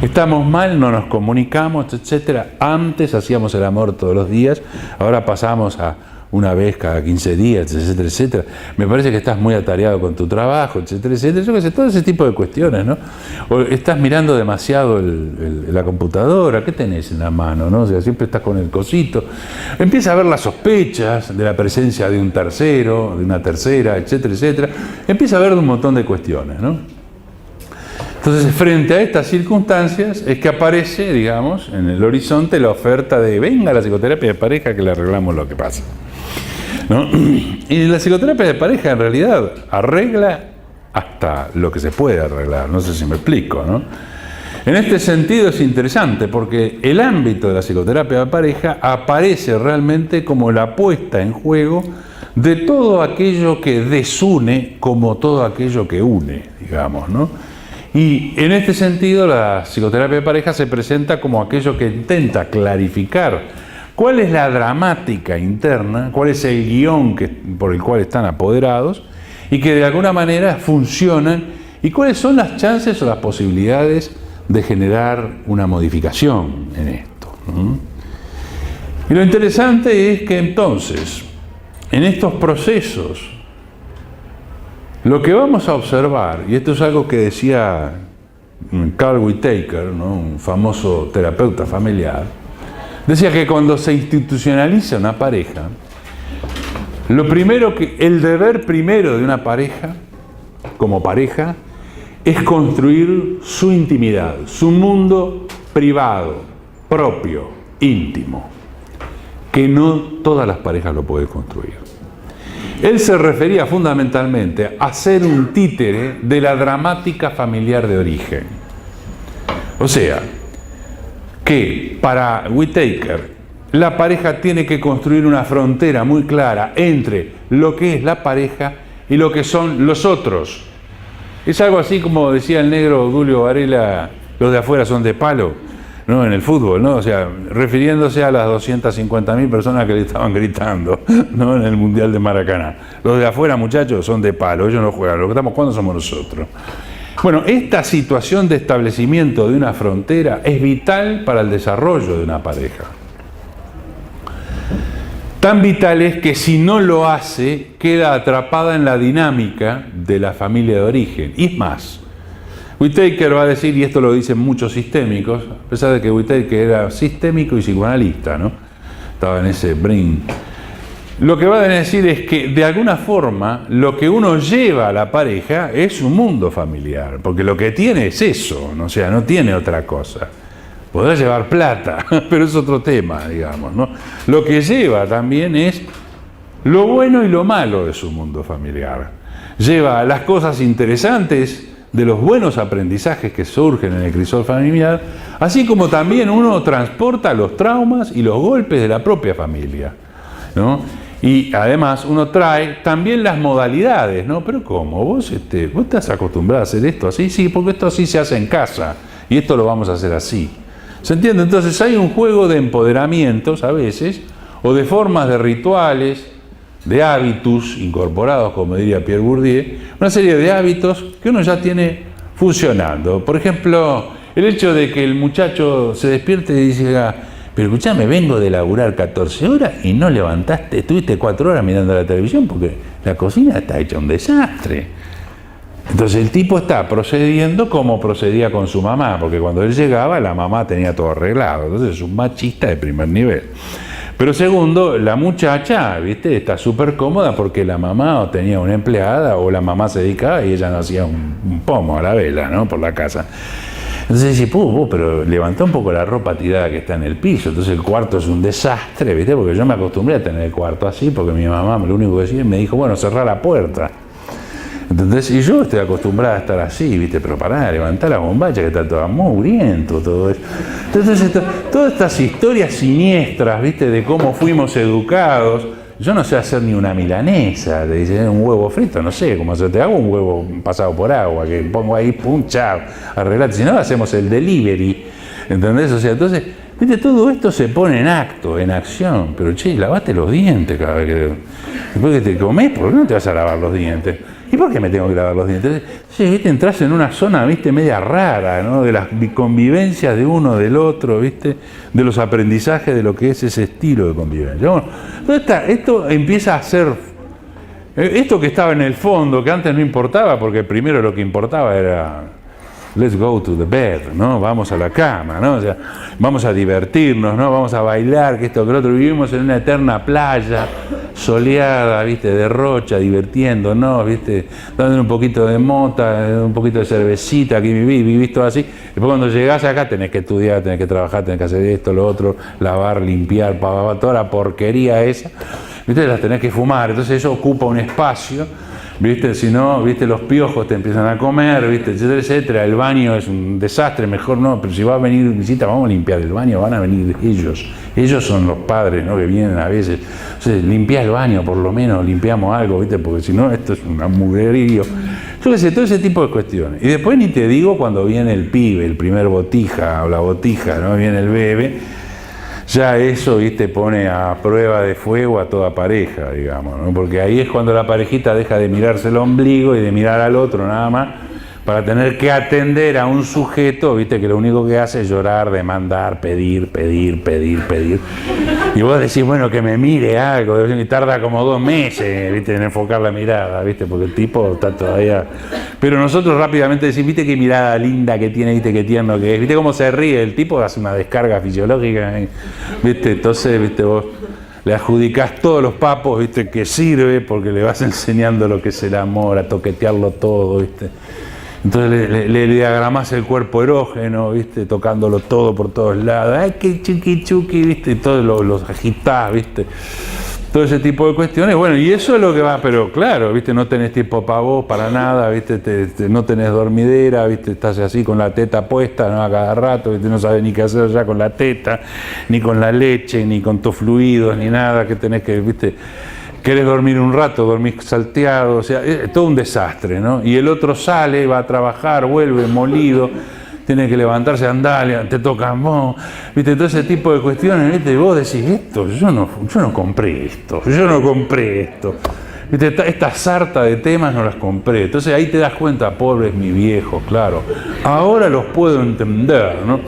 estamos mal, no nos comunicamos, etcétera. Antes hacíamos el amor todos los días, ahora pasamos a una vez cada 15 días, etcétera, etcétera. Me parece que estás muy atareado con tu trabajo, etcétera, etcétera. Yo qué sé, todo ese tipo de cuestiones, ¿no? O estás mirando demasiado la computadora, ¿qué tenés en la mano, no? O sea, siempre estás con el cosito. Empieza a ver las sospechas de la presencia de un tercero, de una tercera, etcétera, etcétera. Empieza a ver un montón de cuestiones, ¿no? Entonces, frente a estas circunstancias, es que aparece, digamos, en el horizonte la oferta de venga la psicoterapia de pareja que le arreglamos lo que pasa, ¿no? Y la psicoterapia de pareja en realidad arregla hasta lo que se puede arreglar, no sé si me explico, ¿no? En este sentido es interesante porque el ámbito de la psicoterapia de pareja aparece realmente como la puesta en juego de todo aquello que desune como todo aquello que une, digamos, ¿no? Y en este sentido la psicoterapia de pareja se presenta como aquello que intenta clarificar cuál es la dramática interna, cuál es el guión por el cual están apoderados y que de alguna manera funcionan y cuáles son las chances o las posibilidades de generar una modificación en esto, ¿no? Y lo interesante es que entonces, en estos procesos, lo que vamos a observar, y esto es algo que decía Carl Whitaker, ¿no?, un famoso terapeuta familiar, decía que cuando se institucionaliza una pareja, el deber primero de una pareja, como pareja, es construir su intimidad, su mundo privado, propio, íntimo, que no todas las parejas lo pueden construir. Él se refería fundamentalmente a ser un títere de la dramática familiar de origen. O sea, que para Whitaker la pareja tiene que construir una frontera muy clara entre lo que es la pareja y lo que son los otros. Es algo así como decía el negro Dulio Varela, los de afuera son de palo, ¿no?, en el fútbol, ¿no? O sea, refiriéndose a las 250.000 personas que le estaban gritando, ¿no?, en el Mundial de Maracaná. Los de afuera, muchachos, son de palo, ellos no juegan, lo que estamos jugando somos nosotros. Bueno, esta situación de establecimiento de una frontera es vital para el desarrollo de una pareja. Tan vital es que si no lo hace, queda atrapada en la dinámica de la familia de origen. Y es más, Whitaker va a decir, y esto lo dicen muchos sistémicos, a pesar de que Whitaker era sistémico y psicoanalista, ¿no? Estaba en ese brin. Lo que va a decir es que, de alguna forma, lo que uno lleva a la pareja es un mundo familiar, porque lo que tiene es eso, ¿no? O sea, no tiene otra cosa. Podrá llevar plata, pero es otro tema, digamos, ¿no? Lo que lleva también es lo bueno y lo malo de su mundo familiar. Lleva las cosas interesantes de los buenos aprendizajes que surgen en el crisol familiar, así como también uno transporta los traumas y los golpes de la propia familia, ¿no? Y además uno trae también las modalidades, ¿no? Pero ¿cómo? ¿Vos estás acostumbrado a hacer esto así? Sí, porque esto así se hace en casa y esto lo vamos a hacer así. ¿Se entiende? Entonces hay un juego de empoderamientos a veces, o de formas de rituales, de hábitos incorporados, como diría Pierre Bourdieu, una serie de hábitos que uno ya tiene funcionando. Por ejemplo, el hecho de que el muchacho se despierte y diga, pero escuchame, vengo de laburar 14 horas y no levantaste, estuviste 4 horas mirando la televisión porque la cocina está hecha un desastre. Entonces el tipo está procediendo como procedía con su mamá, porque cuando él llegaba la mamá tenía todo arreglado, entonces es un machista de primer nivel. Pero segundo, la muchacha, ¿viste?, está súper cómoda porque la mamá o tenía una empleada o la mamá se dedicaba y ella no hacía un pomo a la vela, ¿no?, por la casa. Entonces dice, pero levantá un poco la ropa tirada que está en el piso. Entonces el cuarto es un desastre, ¿viste?, porque yo me acostumbré a tener el cuarto así porque mi mamá lo único que decía me dijo, bueno, cerrá la puerta. ¿Entendés? Y yo estoy acostumbrada a estar así, ¿viste? Pero pará, levantar la bombacha que está toda mugriento, todo eso. Entonces, todas estas historias siniestras, ¿viste? De cómo fuimos educados. Yo no sé hacer ni una milanesa, te dicen un huevo frito, no sé cómo hacer. Te hago un huevo pasado por agua, que pongo ahí, pum, chao, arreglate. Si no, hacemos el delivery, ¿entendés? O sea, entonces, Viste, todo esto se pone en acto, en acción. Pero che, lavate los dientes cada vez que... Después que te comés, ¿por qué no te vas a lavar los dientes? ¿Y por qué me tengo que lavar los dientes? Sí, viste, entras en una zona, viste, media rara, ¿no? De las convivencias de uno, del otro, viste, de los aprendizajes de lo que es ese estilo de convivencia. Bueno, esto empieza a ser, esto que estaba en el fondo, que antes no importaba, porque primero lo que importaba era let's go to the bed, ¿no? Vamos a la cama, ¿no? O sea, vamos a divertirnos, ¿no? Vamos a bailar, que esto, que lo otro. Vivimos en una eterna playa soleada, ¿viste? De Rocha, divirtiéndonos, ¿viste? Dando un poquito de mota, un poquito de cervecita, aquí vivís todo así. Después cuando llegás acá tenés que estudiar, tenés que trabajar, tenés que hacer esto, lo otro, lavar, limpiar, toda la porquería esa, ¿viste? Las tenés que fumar. Entonces eso ocupa un espacio. ¿Viste? Si no, ¿viste? Los piojos te empiezan a comer, ¿viste? Etcétera, etcétera. El baño es un desastre, mejor no, pero si va a venir visita, vamos a limpiar el baño, van a venir ellos. Ellos son los padres, ¿no? Que vienen a veces. Entonces, limpia el baño, por lo menos, limpiamos algo, ¿viste? Porque si no, esto es un mugrerío. Yo qué sé, todo ese tipo de cuestiones. Y después ni te digo cuando viene el pibe, el primer botija o la botija, ¿no? Viene el bebé. Ya eso, ¿viste? Pone a prueba de fuego a toda pareja, digamos, ¿no? Porque ahí es cuando la parejita deja de mirarse el ombligo y de mirar al otro nada más, para tener que atender a un sujeto, ¿viste? Que lo único que hace es llorar, demandar, pedir. Y vos decís, bueno, que me mire algo, y tarda como 2 meses, ¿viste? En enfocar la mirada, ¿viste? Porque el tipo está todavía... Pero nosotros rápidamente decimos, ¿viste qué mirada linda que tiene? ¿Viste qué tierno que es? ¿Viste cómo se ríe? El tipo hace una descarga fisiológica, ¿viste? Entonces, ¿viste? Vos le adjudicás todos los papos, ¿viste? Que sirve porque le vas enseñando lo que es el amor, a toquetearlo todo, ¿viste? Entonces le diagramás el cuerpo erógeno, ¿viste? Tocándolo todo por todos lados. ¡Ay, qué chuki, ¿viste? Y todos los agitás, ¿viste? Todo ese tipo de cuestiones. Bueno, y eso es lo que va, pero claro, ¿viste? No tenés tiempo para vos, para nada, ¿viste? No tenés dormidera, ¿viste? Estás así con la teta puesta, ¿no? A cada rato, ¿viste? No sabes ni qué hacer ya con la teta, ni con la leche, ni con tus fluidos, ni nada, que tenés que, ¿viste? Querés dormir un rato, dormís salteado, o sea, es todo un desastre, ¿no? Y el otro sale, va a trabajar, vuelve molido, tiene que levantarse, andar, te toca vos, ¿viste? Todo ese tipo de cuestiones, ¿viste? Y vos decís, yo no compré esto, ¿viste? Esta sarta de temas no las compré. Entonces ahí te das cuenta, pobres mi viejo, claro. Ahora los puedo entender, ¿no?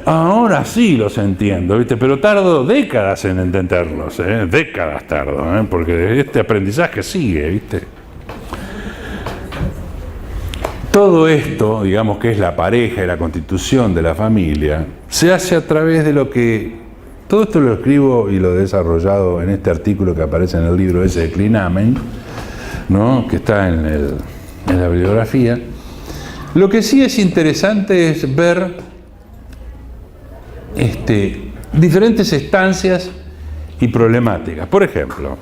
Ahora sí los entiendo, ¿viste? Pero tardo décadas en entenderlos, décadas tardo, porque este aprendizaje sigue, ¿viste? Todo esto, digamos que es la pareja y la constitución de la familia, se hace a través de lo que... Todo esto lo escribo y lo he desarrollado en este artículo que aparece en el libro ese de Clinamen, ¿no? Que está en la bibliografía. Lo que sí es interesante es ver diferentes estancias y problemáticas. Por ejemplo,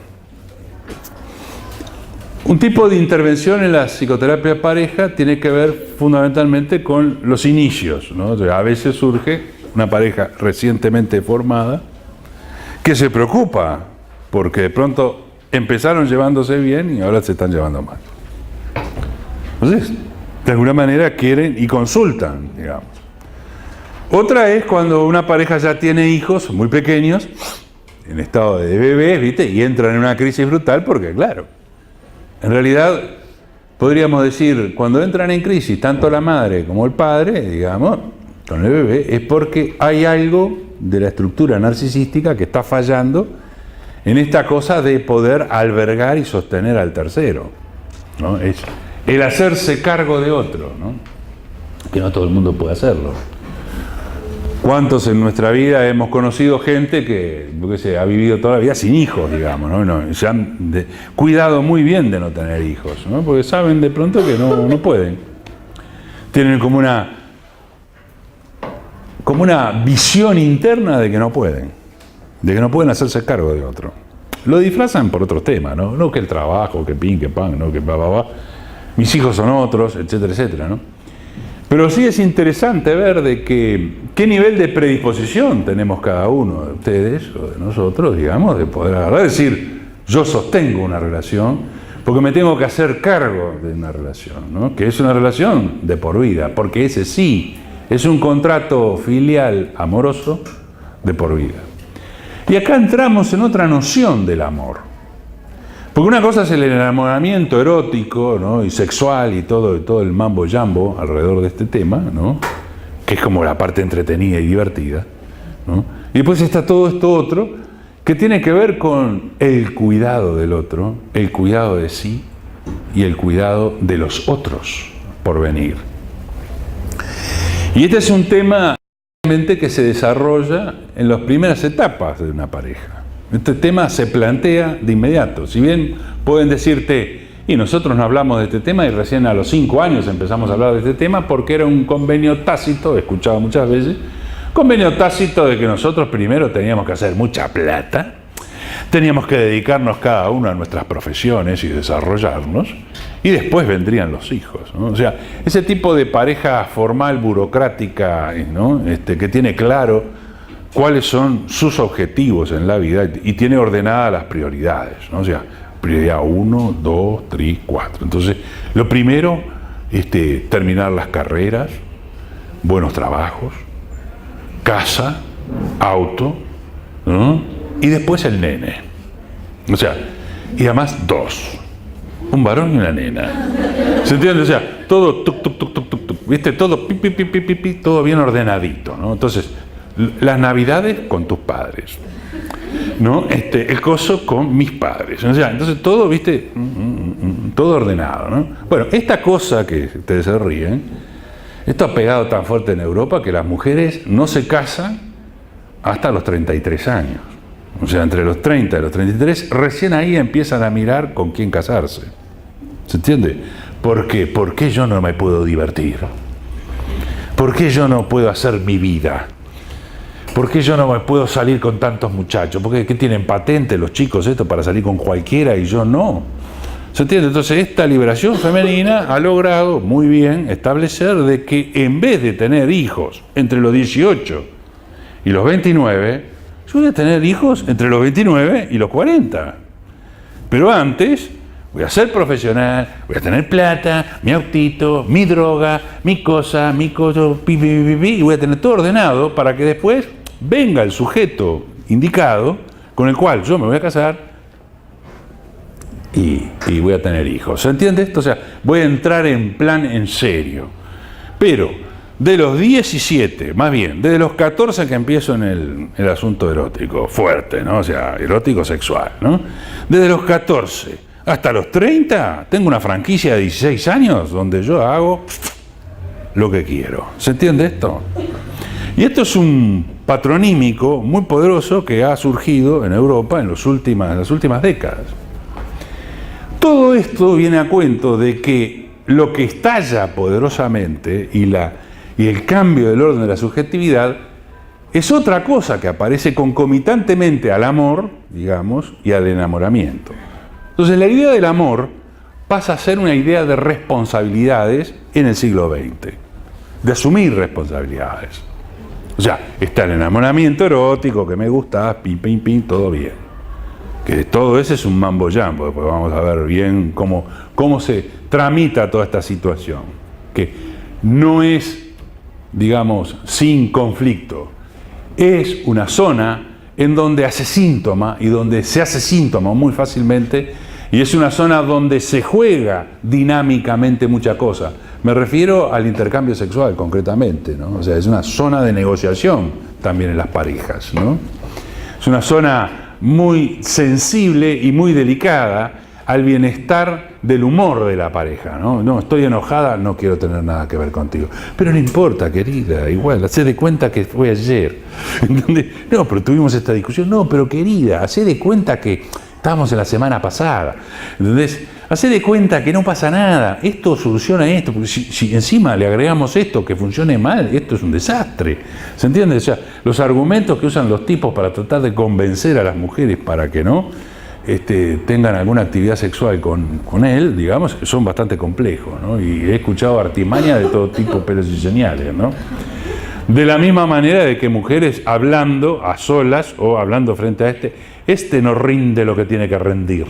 un tipo de intervención en la psicoterapia de pareja tiene que ver fundamentalmente con los inicios, ¿no? O sea, a veces surge una pareja recientemente formada que se preocupa porque de pronto empezaron llevándose bien y ahora se están llevando mal. Entonces, de alguna manera quieren y consultan, digamos. Otra es cuando una pareja ya tiene hijos muy pequeños, en estado de bebés, ¿viste? Y entran en una crisis brutal porque, claro, en realidad podríamos decir, cuando entran en crisis tanto la madre como el padre, digamos, con el bebé, es porque hay algo de la estructura narcisística que está fallando en esta cosa de poder albergar y sostener al tercero, ¿no? Es el hacerse cargo de otro, ¿no? Que no todo el mundo puede hacerlo. ¿Cuántos en nuestra vida hemos conocido gente que, yo qué sé, ha vivido toda la vida sin hijos, digamos, ¿no? Se han cuidado muy bien de no tener hijos, ¿no? Porque saben de pronto que no pueden. Tienen como una visión interna de que no pueden hacerse cargo de otro. Lo disfrazan por otros temas, ¿no? No que el trabajo, que pin, que pan, no que mis hijos son otros, etcétera, etcétera, ¿no? Pero sí es interesante ver de qué nivel de predisposición tenemos cada uno de ustedes o de nosotros, digamos, de poder agarrar, decir, yo sostengo una relación porque me tengo que hacer cargo de una relación, ¿no? Que es una relación de por vida, porque ese sí es un contrato filial amoroso de por vida. Y acá entramos en otra noción del amor. Porque una cosa es el enamoramiento erótico, ¿no?, y sexual y todo el mambo jambo alrededor de este tema, ¿no?, que es como la parte entretenida y divertida, ¿no? Y después está todo esto otro que tiene que ver con el cuidado del otro, el cuidado de sí y el cuidado de los otros por venir. Y este es un tema que se desarrolla en las primeras etapas de una pareja. Este tema se plantea de inmediato. Si bien pueden decirte, y nosotros no hablamos de este tema y recién a los 5 años empezamos a hablar de este tema porque era un convenio tácito, he escuchado muchas veces, convenio tácito de que nosotros primero teníamos que hacer mucha plata, teníamos que dedicarnos cada uno a nuestras profesiones y desarrollarnos, y después vendrían los hijos, ¿no? O sea, ese tipo de pareja formal, burocrática, ¿no?, que tiene claro cuáles son sus objetivos en la vida y tiene ordenadas las prioridades, ¿no? O sea, prioridad 1, 2, 3, 4. Entonces, lo primero, terminar las carreras, buenos trabajos, casa, auto, ¿no?, y después el nene. O sea, y además 2. Un varón y una nena. ¿Se entiende? O sea, todo tuc, tuc, tuc, tuc, tuc, tuc, ¿viste? Todo pi, pi, pi, pi, pi, pi, todo bien ordenadito, ¿no? Entonces, las navidades con tus padres, ¿no? El coso con mis padres. O sea, entonces todo, ¿viste? Todo ordenado, ¿no? Bueno, esta cosa que ustedes se ríen, esto ha pegado tan fuerte en Europa que las mujeres no se casan hasta los 33 años. O sea, entre los 30 y los 33, recién ahí empiezan a mirar con quién casarse. ¿Se entiende? ¿Por qué? ¿Por qué yo no me puedo divertir? ¿Por qué yo no puedo hacer mi vida? ¿Por qué yo no me puedo salir con tantos muchachos? ¿Por qué tienen patente los chicos esto para salir con cualquiera y yo no? ¿Se entiende? Entonces esta liberación femenina ha logrado muy bien establecer de que en vez de tener hijos entre los 18 y los 29, yo voy a tener hijos entre los 29 y los 40. Pero antes voy a ser profesional, voy a tener plata, mi autito, mi droga, mi cosa, y voy a tener todo ordenado para que después venga el sujeto indicado con el cual yo me voy a casar y voy a tener hijos. ¿Se entiende esto? O sea, voy a entrar en plan en serio. Pero de los 17, más bien, desde los 14 que empiezo en el asunto erótico, fuerte, ¿no? O sea, erótico sexual, ¿no? Desde los 14 hasta los 30, tengo una franquicia de 16 años donde yo hago lo que quiero. ¿Se entiende esto? Y esto es un patronímico muy poderoso que ha surgido en Europa en las últimas décadas. Todo esto viene a cuento de que lo que estalla poderosamente y el cambio del orden de la subjetividad es otra cosa que aparece concomitantemente al amor, digamos, y al enamoramiento. Entonces la idea del amor pasa a ser una idea de responsabilidades en el siglo XX, de asumir responsabilidades. O sea, está el enamoramiento erótico, que me gusta, pim, pim, pim, todo bien. Que todo ese es un mambo jambo, después vamos a ver bien cómo se tramita toda esta situación. Que no es, digamos, sin conflicto. Es una zona en donde hace síntoma y donde se hace síntoma muy fácilmente, y es una zona donde se juega dinámicamente mucha cosa. Me refiero al intercambio sexual concretamente, ¿no? O sea, es una zona de negociación también en las parejas, ¿no? Es una zona muy sensible y muy delicada al bienestar del humor de la pareja, ¿no? No, estoy enojada, no quiero tener nada que ver contigo. Pero no importa, querida, igual, hacé de cuenta que fue ayer. No, pero tuvimos esta discusión. No, pero querida, hacé de cuenta que estábamos en la semana pasada. ¿Entendés? Hacé de cuenta que no pasa nada. Esto soluciona esto, porque si encima le agregamos esto que funcione mal, esto es un desastre. ¿Se entiende? O sea, los argumentos que usan los tipos para tratar de convencer a las mujeres para que no tengan alguna actividad sexual con él, digamos, son bastante complejos, ¿no? Y he escuchado artimañas de todo tipo, pelos y señales, ¿no? De la misma manera de que mujeres hablando a solas o hablando frente a no rinde lo que tiene que rendir,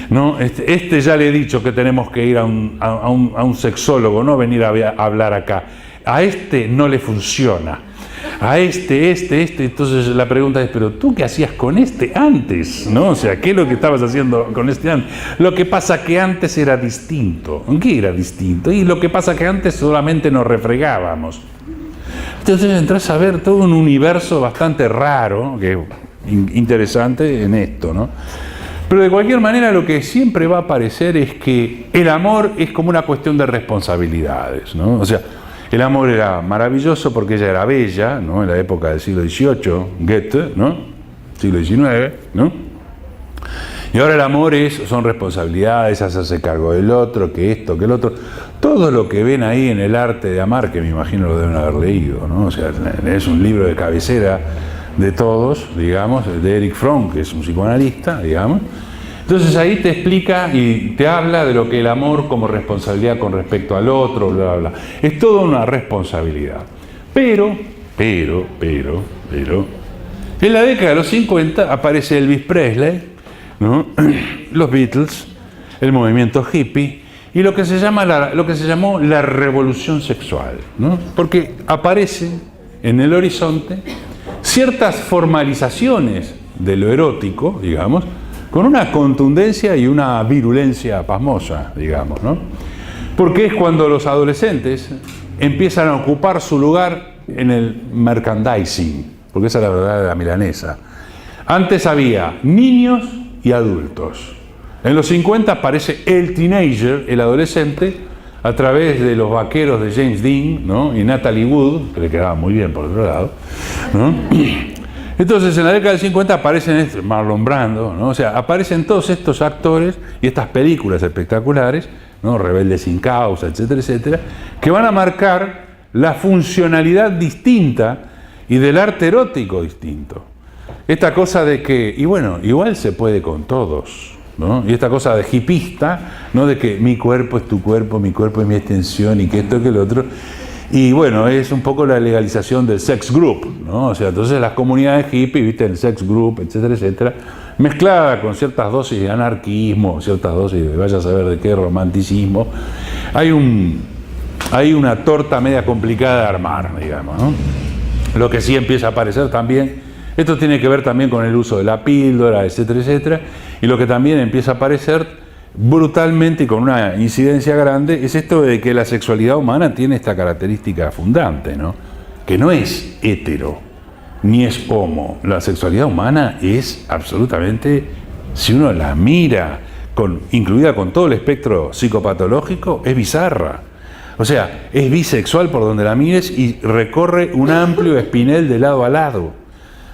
¿no? Ya le he dicho que tenemos que ir a un sexólogo, no venir a hablar acá. A no le funciona. a este. Entonces la pregunta es, ¿pero tú qué hacías con este antes? ¿No? O sea, ¿qué es lo que estabas haciendo con este antes? Lo que pasa que antes era distinto. ¿Qué era distinto? Y lo que pasa que antes solamente nos refregábamos. Entonces entras a ver todo un universo bastante raro, que es interesante en esto, ¿no? Pero de cualquier manera lo que siempre va a aparecer es que el amor es como una cuestión de responsabilidades, ¿no? O sea, el amor era maravilloso porque ella era bella, ¿no? En la época del siglo XVIII, Goethe, ¿no? Siglo XIX, ¿no? Y ahora el amor son responsabilidades, hacerse cargo del otro, que esto, que el otro. Todo lo que ven ahí en el arte de amar, que me imagino lo deben haber leído, ¿no? O sea, es un libro de cabecera de todos, digamos, de Erich Fromm, que es un psicoanalista, digamos. Entonces ahí te explica y te habla de lo que el amor como responsabilidad con respecto al otro, bla, bla, bla. Es toda una responsabilidad. Pero, en la década de los 50 aparece Elvis Presley, ¿no? Los Beatles, el movimiento hippie y lo que se llamó la revolución sexual, ¿no? Porque aparece en el horizonte ciertas formalizaciones de lo erótico, digamos, con una contundencia y una virulencia pasmosa, digamos, ¿no? Porque es cuando los adolescentes empiezan a ocupar su lugar en el merchandising, porque esa es la verdad de la milanesa. Antes había niños y adultos. En los 50 aparece el teenager, el adolescente, a través de los vaqueros de James Dean, ¿no? Y Natalie Wood, que le quedaba muy bien por otro lado, ¿no? Entonces en la década del 50 aparecen Marlon Brando, ¿no? O sea, aparecen todos estos actores y estas películas espectaculares, ¿no? Rebeldes sin causa, etcétera, etcétera, que van a marcar la funcionalidad distinta y del arte erótico distinto. Esta cosa de que, y bueno, igual se puede con todos, ¿no? Y esta cosa de hipista, ¿no? De que mi cuerpo es tu cuerpo, mi cuerpo es mi extensión y que esto, que el otro. Y bueno, es un poco la legalización del sex group, ¿no? O sea, entonces las comunidades hippie, viste, el sex group, etcétera, etcétera, mezclada con ciertas dosis de anarquismo, ciertas dosis de vaya a saber de qué romanticismo, hay una torta media complicada de armar, digamos, ¿no? Lo que sí empieza a aparecer también, esto tiene que ver también con el uso de la píldora, etcétera, etcétera, y lo que también empieza a aparecer brutalmente y con una incidencia grande es esto de que la sexualidad humana tiene esta característica fundante, ¿no? Que no es hetero, ni es homo. La sexualidad humana es absolutamente, si uno la mira, incluida con todo el espectro psicopatológico, es bizarra. O sea, es bisexual por donde la mires y recorre un amplio espinel de lado a lado,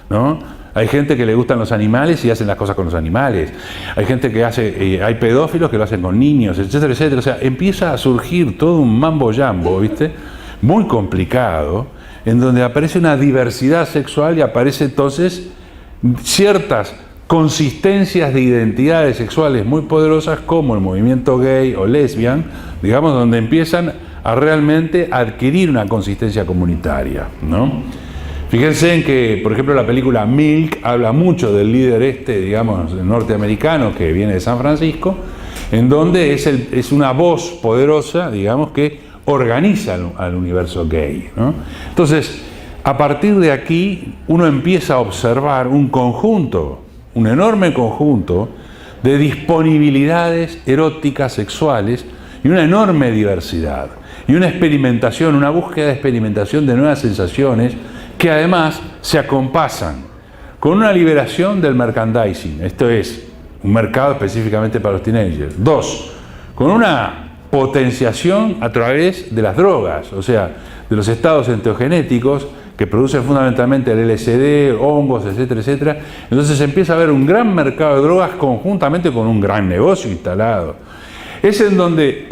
¿no? Hay gente que le gustan los animales y hacen las cosas con los animales. Hay gente que hay pedófilos que lo hacen con niños, etcétera, etcétera. O sea, empieza a surgir todo un mambo jambo, ¿viste? Muy complicado, en donde aparece una diversidad sexual y aparece entonces ciertas consistencias de identidades sexuales muy poderosas como el movimiento gay o lesbian, digamos, donde empiezan a realmente adquirir una consistencia comunitaria, ¿no? Fíjense en que, por ejemplo, la película Milk habla mucho del líder digamos, norteamericano que viene de San Francisco, en donde es una voz poderosa, digamos, que organiza al universo gay, ¿no? Entonces, a partir de aquí, uno empieza a observar un enorme conjunto de disponibilidades eróticas, sexuales, y una enorme diversidad, y una experimentación, una búsqueda de experimentación de nuevas sensaciones, que además se acompasan con una liberación del merchandising, esto es, un mercado específicamente para los teenagers. 2, con una potenciación a través de las drogas, o sea, de los estados enteogenéticos que producen fundamentalmente el LSD, hongos, etcétera, etcétera. Entonces empieza a haber un gran mercado de drogas conjuntamente con un gran negocio instalado. Es en donde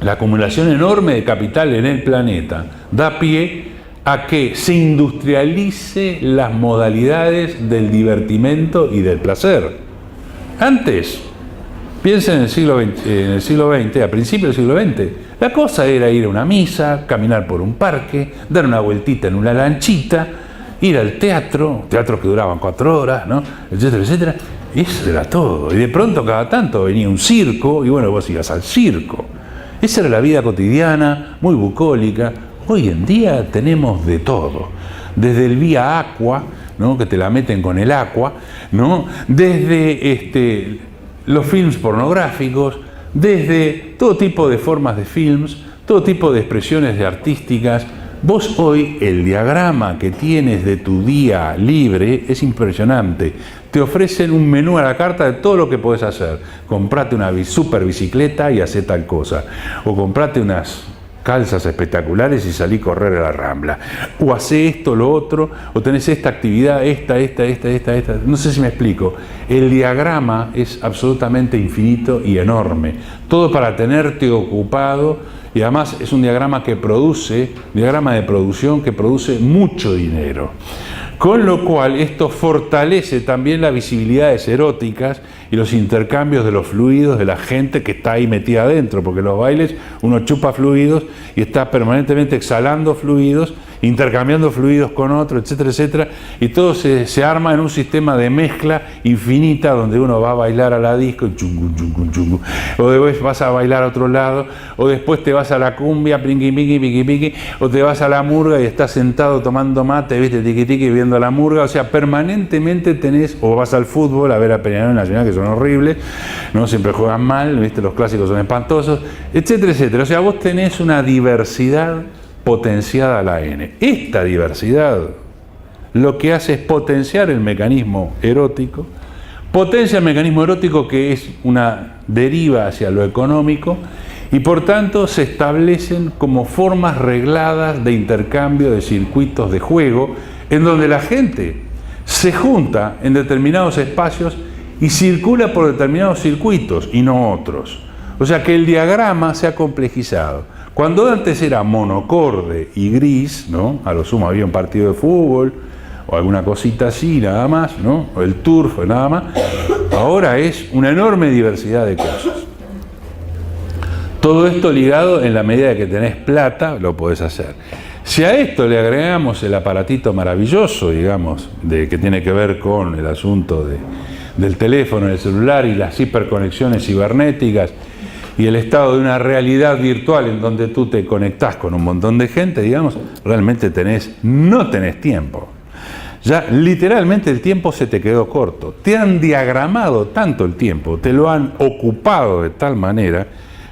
la acumulación enorme de capital en el planeta da pie a que se industrialice las modalidades del divertimento y del placer. Antes, piensen en el siglo XX, a principios del siglo XX, la cosa era ir a una misa, caminar por un parque, dar una vueltita en una lanchita, ir al teatros que duraban 4 horas, ¿no? Etcétera, etcétera. Y eso era todo. Y de pronto cada tanto venía un circo y bueno, vos ibas al circo. Esa era la vida cotidiana, muy bucólica. Hoy en día tenemos de todo. desde el vía aqua, ¿no? Que te la meten con el aqua, ¿no? Desde los films pornográficos, desde todo tipo de formas de films, todo tipo de expresiones artísticas. Vos hoy, el diagrama que tienes de tu día libre es impresionante. Te ofrecen un menú a la carta de todo lo que podés hacer. Comprate una super bicicleta y hacé tal cosa. O comprate unas calzas espectaculares y salí a correr a la Rambla. O hacé esto, lo otro, o tenés esta actividad, esta. No sé si me explico. El diagrama es absolutamente infinito y enorme. Todo para tenerte ocupado. Y además es un diagrama diagrama de producción que produce mucho dinero. Con lo cual esto fortalece también las visibilidades eróticas y los intercambios de los fluidos de la gente que está ahí metida adentro, porque en los bailes uno chupa fluidos y está permanentemente exhalando fluidos, intercambiando fluidos con otro, etcétera, etcétera, y todo se arma en un sistema de mezcla infinita donde uno va a bailar a la disco y chungu, chungu, chungu, o después vas a bailar a otro lado, o después te vas a la cumbia, pringui, piqui, piqui, piqui, o te vas a la murga y estás sentado tomando mate, viste, tiqui, tiqui, viendo la murga. O sea, permanentemente tenés, o vas al fútbol a ver a Peñarol y Nacional, que son horribles, ¿no? Siempre juegan mal, viste, los clásicos son espantosos, etcétera, etcétera. O sea, vos tenés una diversidad potenciada a la N. Esta diversidad lo que hace es potenciar el mecanismo erótico, potencia el mecanismo erótico que es una deriva hacia lo económico, y por tanto se establecen como formas regladas de intercambio de circuitos de juego en donde la gente se junta en determinados espacios y circula por determinados circuitos y no otros. O sea que el diagrama se ha complejizado. Cuando antes era monocorde y gris, ¿no? A lo sumo había un partido de fútbol o alguna cosita así, nada más, ¿no? O el turf, nada más. Ahora es una enorme diversidad de cosas. Todo esto ligado en la medida que tenés plata, lo podés hacer. Si a esto le agregamos el aparatito maravilloso, digamos, que tiene que ver con el asunto del teléfono, del celular y las hiperconexiones cibernéticas, y el estado de una realidad virtual en donde tú te conectás con un montón de gente, digamos, realmente no tenés tiempo. Ya literalmente el tiempo se te quedó corto. Te han diagramado tanto el tiempo, te lo han ocupado de tal manera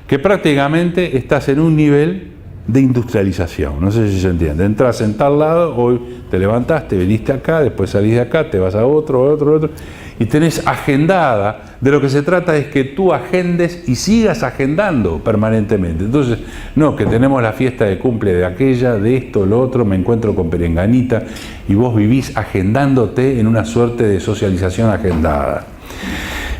que prácticamente estás en un nivel de industrialización. No sé si se entiende. Entras en tal lado, hoy te levantaste, viniste acá, después salís de acá, te vas a otro, y tenés agendada. De lo que se trata es que tú agendes y sigas agendando permanentemente. Entonces, no, que tenemos la fiesta de cumple de aquella, de esto, lo otro, me encuentro con Perenganita, y vos vivís agendándote en una suerte de socialización agendada.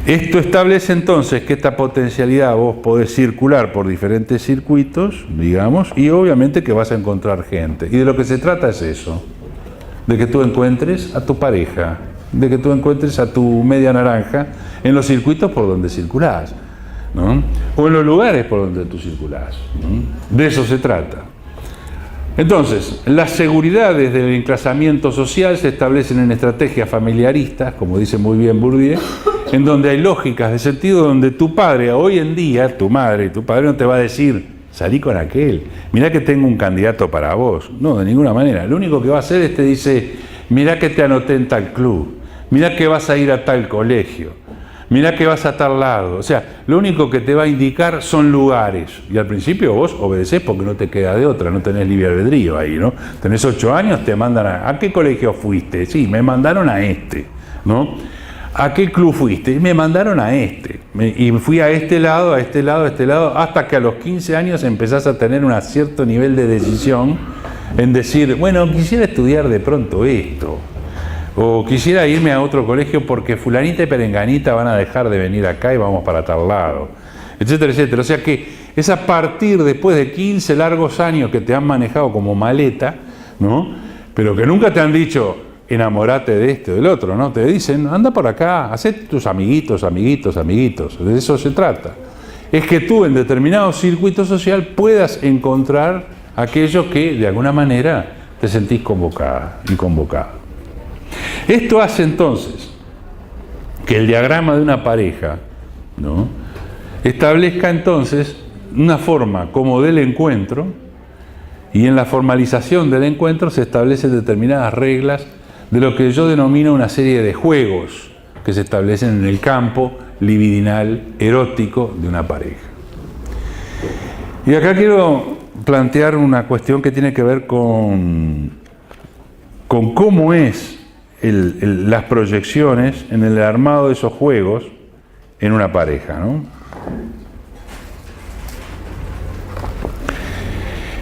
Esto establece entonces que esta potencialidad vos podés circular por diferentes circuitos, digamos, y obviamente que vas a encontrar gente. Y de lo que se trata es eso, de que tú encuentres a tu pareja, de que tú encuentres a tu media naranja en los circuitos por donde circulás, ¿no? O en los lugares por donde tú circulás, ¿no? De eso se trata. Entonces, las seguridades del enclazamiento social se establecen en estrategias familiaristas, como dice muy bien Bourdieu, en donde hay lógicas de sentido donde tu padre, hoy en día, tu madre y tu padre no te va a decir, salí con aquel, mirá que tengo un candidato para vos. No, de ninguna manera. Lo único que va a hacer es te dice, mirá que te anoté en tal club, mirá que vas a ir a tal colegio, mirá que vas a tal lado. O sea, lo único que te va a indicar son lugares. Y al principio vos obedecés porque no te queda de otra, no tenés libre albedrío ahí, ¿no? Tenés 8 años, te mandan ¿a qué colegio fuiste? Sí, me mandaron a este, ¿no? ¿A qué club fuiste? Me mandaron a este. Y fui a este lado, a este lado, a este lado, hasta que a los 15 años empezás a tener un cierto nivel de decisión en decir, bueno, quisiera estudiar de pronto esto. O quisiera irme a otro colegio porque fulanita y perenganita van a dejar de venir acá y vamos para tal lado, etcétera, etcétera. O sea que es a partir, después de 15 largos años que te han manejado como maleta, ¿no? Pero que nunca te han dicho, enamorate de este o del otro, ¿no? Te dicen, anda por acá, hacé tus amiguitos. De eso se trata. Es que tú en determinado circuito social puedas encontrar aquello que de alguna manera te sentís convocada y convocado. Esto hace entonces que el diagrama de una pareja, ¿no?, establezca entonces una forma como del encuentro Y en la formalización del encuentro se establecen determinadas reglas de lo que yo denomino una serie de juegos que se establecen en el campo libidinal erótico de una pareja. Y acá quiero plantear una cuestión que tiene que ver con cómo es las proyecciones en el armado de esos juegos en una pareja, ¿no?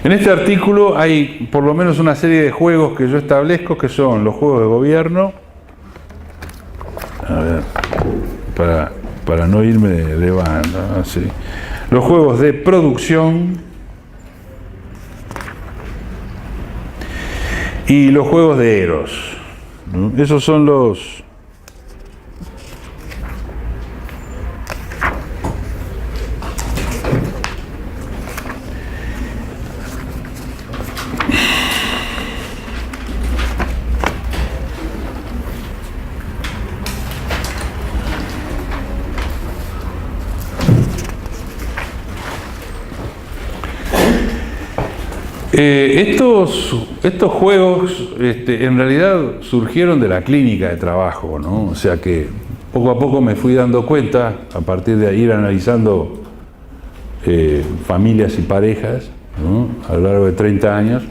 En este artículo hay por lo menos una serie de juegos que yo establezco, que son los juegos de gobierno, a ver, para no irme de banda, así, los juegos de producción y los juegos de eros, ¿no? Esos son los estos juegos en realidad surgieron de la clínica de trabajo, ¿no? O sea que poco a poco me fui dando cuenta, a partir de ir analizando familias y parejas, ¿no? A lo largo de 30 años,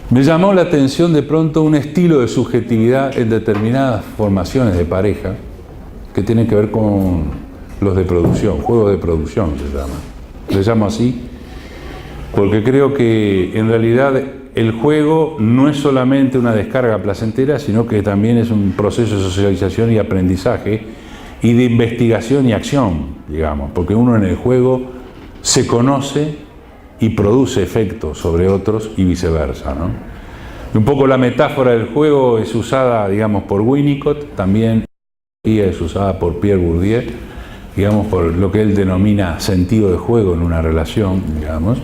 me llamó la atención de pronto un estilo de subjetividad en determinadas formaciones de pareja que tienen que ver con los de producción, juegos de producción se llaman. Le llamo así porque creo que en realidad el juego no es solamente una descarga placentera, sino que también es un proceso de socialización y aprendizaje y de investigación y acción, digamos, porque uno en el juego se conoce y produce efectos sobre otros y viceversa, ¿no? Un poco la metáfora del juego es usada, digamos, por Winnicott, también es usada por Pierre Bourdieu, digamos, por lo que él denomina sentido de juego en una relación, digamos.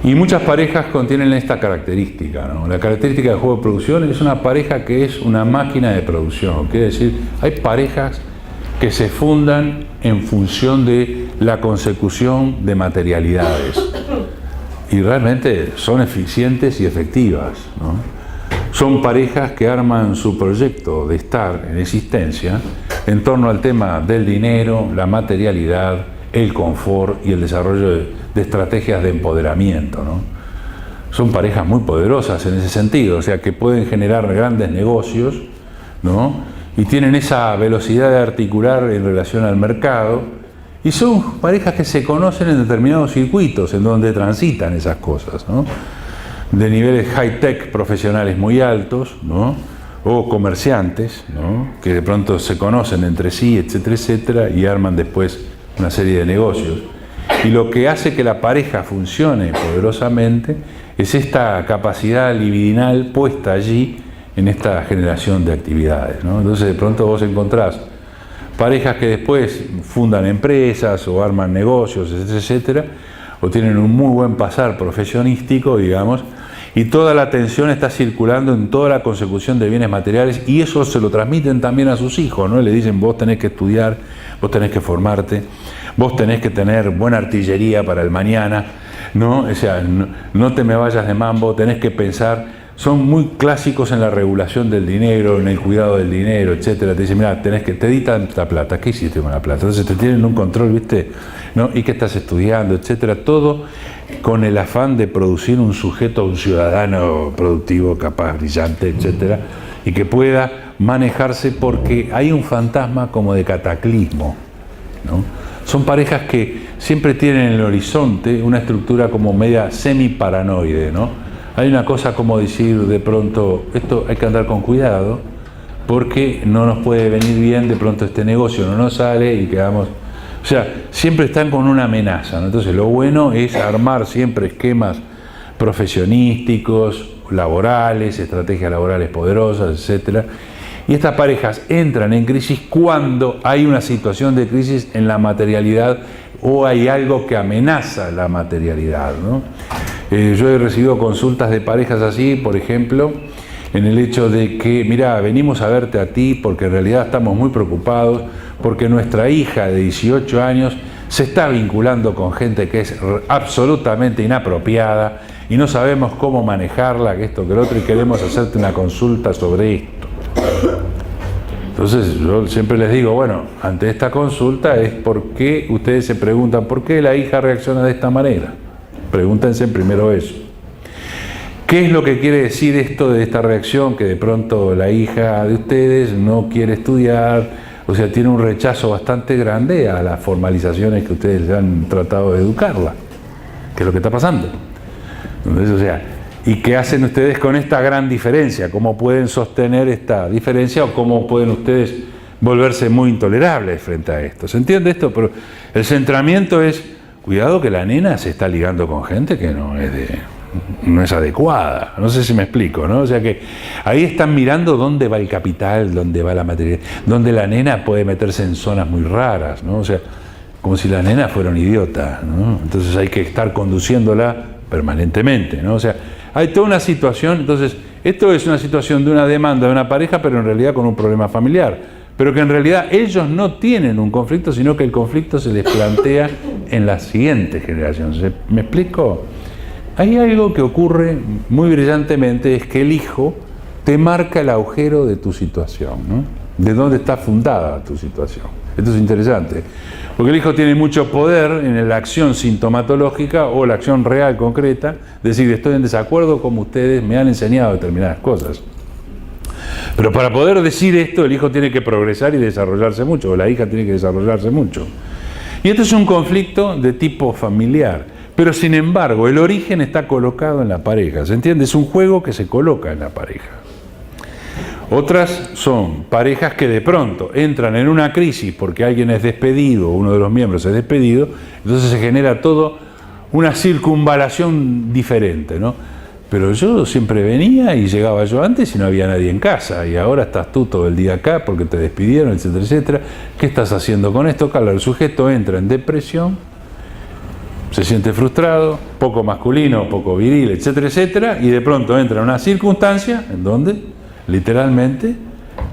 Y muchas parejas contienen esta característica, ¿no? La característica del juego de producción es una pareja que es una máquina de producción. Quiere decir, hay parejas que se fundan en función de la consecución de materialidades. Y realmente son eficientes y efectivas, ¿no? Son parejas que arman su proyecto de estar en existencia en torno al tema del dinero, la materialidad, el confort y el desarrollo de estrategias de empoderamiento, ¿no? Son parejas muy poderosas en ese sentido, o sea que pueden generar grandes negocios, ¿no? Y tienen esa velocidad de articular en relación al mercado, y son parejas que se conocen en determinados circuitos en donde transitan esas cosas, ¿no? De niveles high-tech profesionales muy altos, ¿no? O comerciantes, ¿no? Que de pronto se conocen entre sí, etcétera, etcétera, y arman después una serie de negocios. Y lo que hace que la pareja funcione poderosamente es esta capacidad libidinal puesta allí en esta generación de actividades, ¿no? Entonces de pronto vos encontrás parejas que después fundan empresas o arman negocios, etcétera, etcétera, o tienen un muy buen pasar profesionístico, digamos, y toda la atención está circulando en toda la consecución de bienes materiales, y eso se lo transmiten también a sus hijos, ¿no? Le dicen, vos tenés que estudiar, vos tenés que formarte, vos tenés que tener buena artillería para el mañana, ¿no? O sea, no te me vayas de mambo, tenés que pensar. Son muy clásicos en la regulación del dinero, en el cuidado del dinero, etcétera. Te dicen, mira, te di tanta plata, ¿qué hiciste con la plata? Entonces te tienen un control, ¿viste? ¿No? ¿Y qué estás estudiando, etcétera? Todo con el afán de producir un sujeto, un ciudadano productivo, capaz, brillante, etcétera, y que pueda manejarse, porque hay un fantasma como de cataclismo, ¿no? Son parejas que siempre tienen en el horizonte una estructura como media semi-paranoide, ¿no? Hay una cosa como decir de pronto, esto hay que andar con cuidado, porque no nos puede venir bien, de pronto este negocio no nos sale y quedamos. O sea, siempre están con una amenaza, ¿no? Entonces lo bueno es armar siempre esquemas profesionísticos, laborales, estrategias laborales poderosas, etcétera. Y estas parejas entran en crisis cuando hay una situación de crisis en la materialidad o hay algo que amenaza la materialidad, ¿no? Yo he recibido consultas de parejas así, por ejemplo, en el hecho de que, mira, venimos a verte a ti porque en realidad estamos muy preocupados porque nuestra hija de 18 años se está vinculando con gente que es absolutamente inapropiada y no sabemos cómo manejarla, que esto, que lo otro, y queremos hacerte una consulta sobre esto. Entonces yo siempre les digo, bueno, ante esta consulta es por qué ustedes se preguntan, ¿por qué la hija reacciona de esta manera? Pregúntense primero eso. ¿Qué es lo que quiere decir esto de esta reacción? Que de pronto la hija de ustedes no quiere estudiar, o sea, tiene un rechazo bastante grande a las formalizaciones que ustedes han tratado de educarla, que es lo que está pasando. Entonces, o sea, ¿y qué hacen ustedes con esta gran diferencia? ¿Cómo pueden sostener esta diferencia o cómo pueden ustedes volverse muy intolerables frente a esto? ¿Se entiende esto? Pero el centramiento es, cuidado que la nena se está ligando con gente que no es adecuada. No sé si me explico, ¿no? O sea que ahí están mirando dónde va el capital, dónde va la materia, dónde la nena puede meterse en zonas muy raras, ¿no? O sea, como si la nena fuera un idiota, ¿no? Entonces hay que estar conduciéndola permanentemente, ¿no? O sea, hay toda una situación. Entonces, esto es una situación de una demanda de una pareja, pero en realidad con un problema familiar. Pero que en realidad ellos no tienen un conflicto, sino que el conflicto se les plantea en la siguiente generación. ¿Me explico? Hay algo que ocurre muy brillantemente, es que el hijo te marca el agujero de tu situación, ¿no? De dónde está fundada tu situación. Esto es interesante, porque el hijo tiene mucho poder en la acción sintomatológica o la acción real, concreta, decir, estoy en desacuerdo como ustedes me han enseñado determinadas cosas. Pero para poder decir esto, el hijo tiene que progresar y desarrollarse mucho, o la hija tiene que desarrollarse mucho. Y esto es un conflicto de tipo familiar. Pero sin embargo, el origen está colocado en la pareja, ¿se entiende? Es un juego que se coloca en la pareja. Otras son parejas que de pronto entran en una crisis porque alguien es despedido, uno de los miembros es despedido, entonces se genera todo una circunvalación diferente, ¿no? Pero yo siempre venía y llegaba yo antes y no había nadie en casa, y ahora estás tú todo el día acá porque te despidieron, etcétera, etcétera. ¿Qué estás haciendo con esto? Claro, el sujeto entra en depresión, se siente frustrado, poco masculino, poco viril, etcétera, etcétera, y de pronto entra en una circunstancia en donde, literalmente,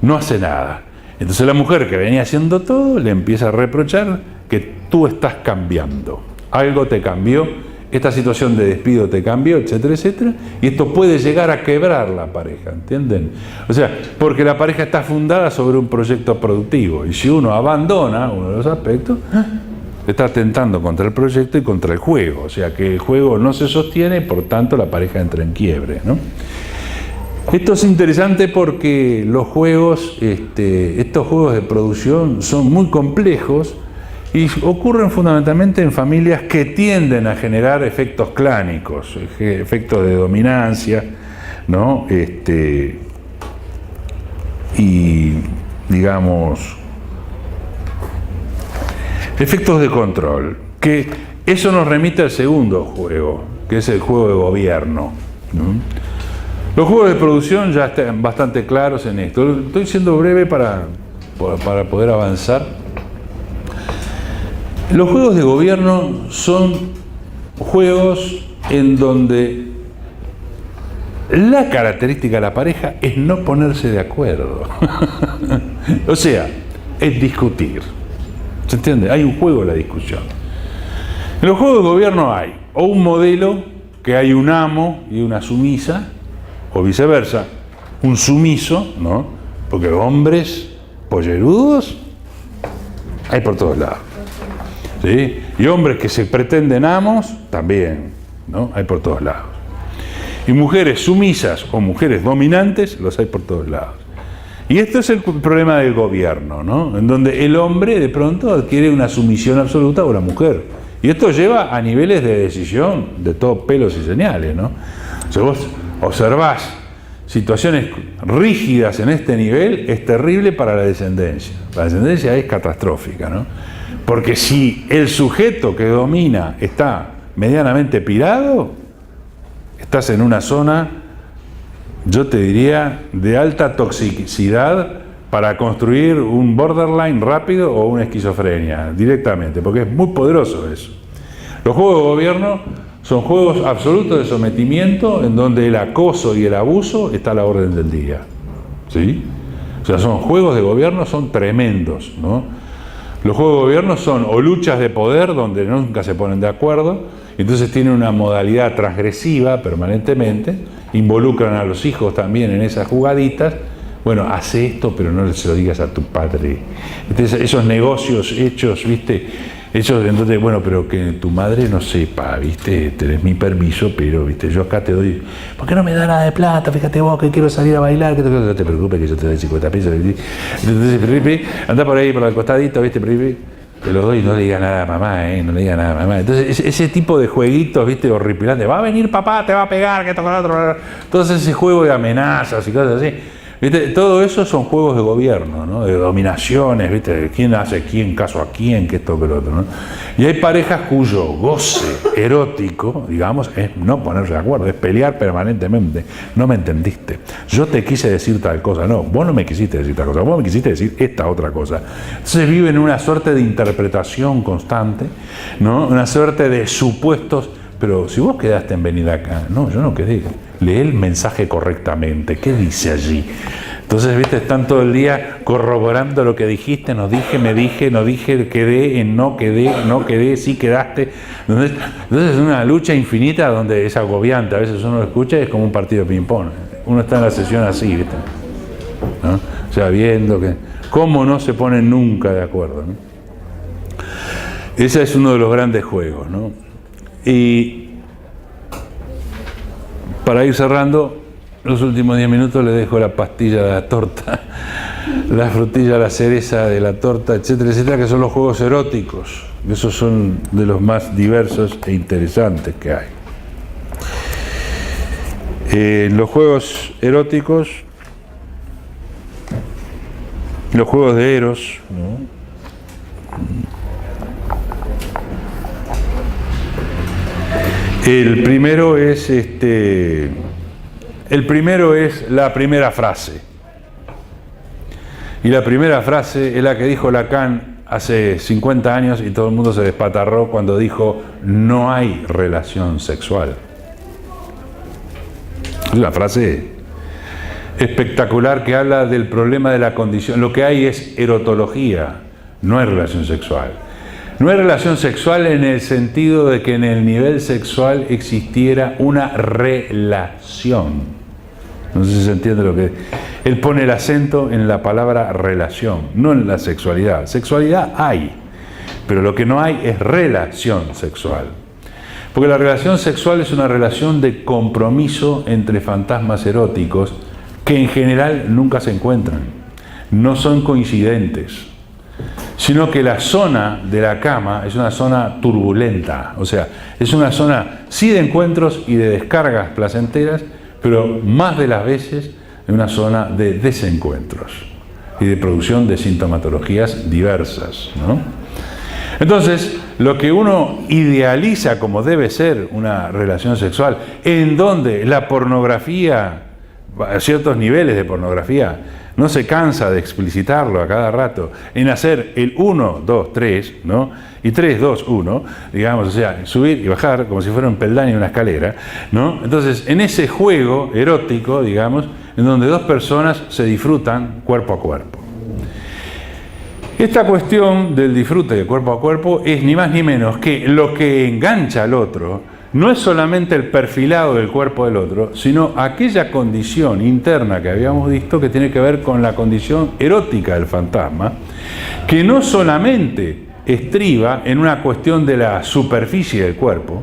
no hace nada. Entonces la mujer que venía haciendo todo le empieza a reprochar que tú estás cambiando. Algo te cambió, esta situación de despido te cambió, etcétera, etcétera, y esto puede llegar a quebrar la pareja, ¿entienden? O sea, porque la pareja está fundada sobre un proyecto productivo, y si uno abandona uno de los aspectos, está atentando contra el proyecto y contra el juego, o sea que el juego no se sostiene, por tanto la pareja entra en quiebre, ¿no? Esto es interesante porque los juegos, estos juegos de producción son muy complejos y ocurren fundamentalmente en familias que tienden a generar efectos clánicos, efectos de dominancia, ¿no? Y digamos, efectos de control, que eso nos remite al segundo juego, que es el juego de gobierno, ¿no? Los juegos de producción ya están bastante claros en esto. Estoy siendo breve para poder avanzar. Los juegos de gobierno son juegos en donde la característica de la pareja es no ponerse de acuerdo. O sea, es discutir. ¿Se entiende? Hay un juego de la discusión. En los juegos de gobierno hay o un modelo que hay un amo y una sumisa, o viceversa, un sumiso, ¿no? Porque hombres pollerudos hay por todos lados, ¿sí? Y hombres que se pretenden amos también, ¿no? Hay por todos lados. Y mujeres sumisas o mujeres dominantes los hay por todos lados. Y esto es el problema del gobierno, ¿no? En donde el hombre de pronto adquiere una sumisión absoluta a una mujer. Y esto lleva a niveles de decisión de todo pelos y señales, ¿no? O sea, vos observás situaciones rígidas en este nivel, es terrible para la descendencia. La descendencia es catastrófica, ¿no? Porque si el sujeto que domina está medianamente pirado, estás en una zona, yo te diría, de alta toxicidad para construir un borderline rápido o una esquizofrenia directamente, porque es muy poderoso eso. Los juegos de gobierno son juegos absolutos de sometimiento en donde el acoso y el abuso está a la orden del día, ¿sí? O sea, son juegos de gobierno, son tremendos, ¿no? Los juegos de gobierno son o luchas de poder donde nunca se ponen de acuerdo, entonces tienen una modalidad transgresiva permanentemente, involucran a los hijos también en esas jugaditas. Bueno, hace esto, pero no se lo digas a tu padre. Entonces, esos negocios hechos, ¿viste? Entonces, bueno, pero que tu madre no sepa, ¿viste? Tenés mi permiso, pero, ¿viste? Yo acá te doy, ¿por qué no me da nada de plata? Fíjate vos que quiero salir a bailar, que no te preocupes que yo te doy 50 pesos. Entonces, anda por ahí, por el costadito, ¿viste? Te lo doy y no le diga nada a mamá, no le diga nada a mamá. Entonces, ese tipo de jueguitos, ¿viste? Horripilantes. Va a venir papá, te va a pegar, que esto con otro. Entonces, ese juego de amenazas y cosas así. ¿Viste? Todo eso son juegos de gobierno, ¿no? De dominaciones, ¿viste? ¿Quién hace quién, caso a quién, que esto, que lo otro, ¿no? Y hay parejas cuyo goce erótico, digamos, es no ponerse de acuerdo, es pelear permanentemente. No me entendiste. Yo te quise decir tal cosa. No, vos no me quisiste decir tal cosa. Vos me quisiste decir esta otra cosa. Entonces viven una suerte de interpretación constante, ¿no? Una suerte de supuestos. Pero si vos quedaste en venir acá, no, yo no quedé. Lee el mensaje correctamente. ¿Qué dice allí? Entonces, viste, están todo el día corroborando lo que dijiste, no dije, me dije, no dije, quedé, no quedé, sí quedaste. Entonces es una lucha infinita donde es agobiante. A veces uno lo escucha y es como un partido de ping-pong. Uno está en la sesión así, viste, ¿no? O sea, viendo que cómo no se ponen nunca de acuerdo, ¿no? Ese es uno de los grandes juegos, ¿no? Y para ir cerrando, los últimos 10 minutos le dejo la pastilla de la torta, la frutilla, la cereza de la torta, etcétera, etcétera, que son los juegos eróticos. Esos son de los más diversos e interesantes que hay. En los juegos eróticos, los juegos de Eros, ¿no? El primero es la primera frase. Y la primera frase es la que dijo Lacan hace 50 años y todo el mundo se despatarró cuando dijo: no hay relación sexual. Es una frase espectacular que habla del problema de la condición. Lo que hay es erotología, no hay relación sexual. No hay relación sexual en el sentido de que en el nivel sexual existiera una relación. No sé si se entiende lo que... Él pone el acento en la palabra relación, no en la sexualidad. Sexualidad hay, pero lo que no hay es relación sexual. Porque la relación sexual es una relación de compromiso entre fantasmas eróticos que en general nunca se encuentran, no son coincidentes, sino que la zona de la cama es una zona turbulenta, o sea, es una zona sí de encuentros y de descargas placenteras, pero más de las veces es una zona de desencuentros y de producción de sintomatologías diversas, ¿no? Entonces, lo que uno idealiza como debe ser una relación sexual, en donde la pornografía, a ciertos niveles de pornografía, no se cansa de explicitarlo a cada rato, en hacer el 1, 2, 3, ¿no? Y 3, 2, 1, digamos, o sea, subir y bajar como si fuera un peldaño en una escalera, ¿no? Entonces, en ese juego erótico, digamos, en donde dos personas se disfrutan cuerpo a cuerpo. Esta cuestión del disfrute de cuerpo a cuerpo es ni más ni menos que lo que engancha al otro. No es solamente el perfilado del cuerpo del otro, sino aquella condición interna que habíamos visto que tiene que ver con la condición erótica del fantasma, que no solamente estriba en una cuestión de la superficie del cuerpo,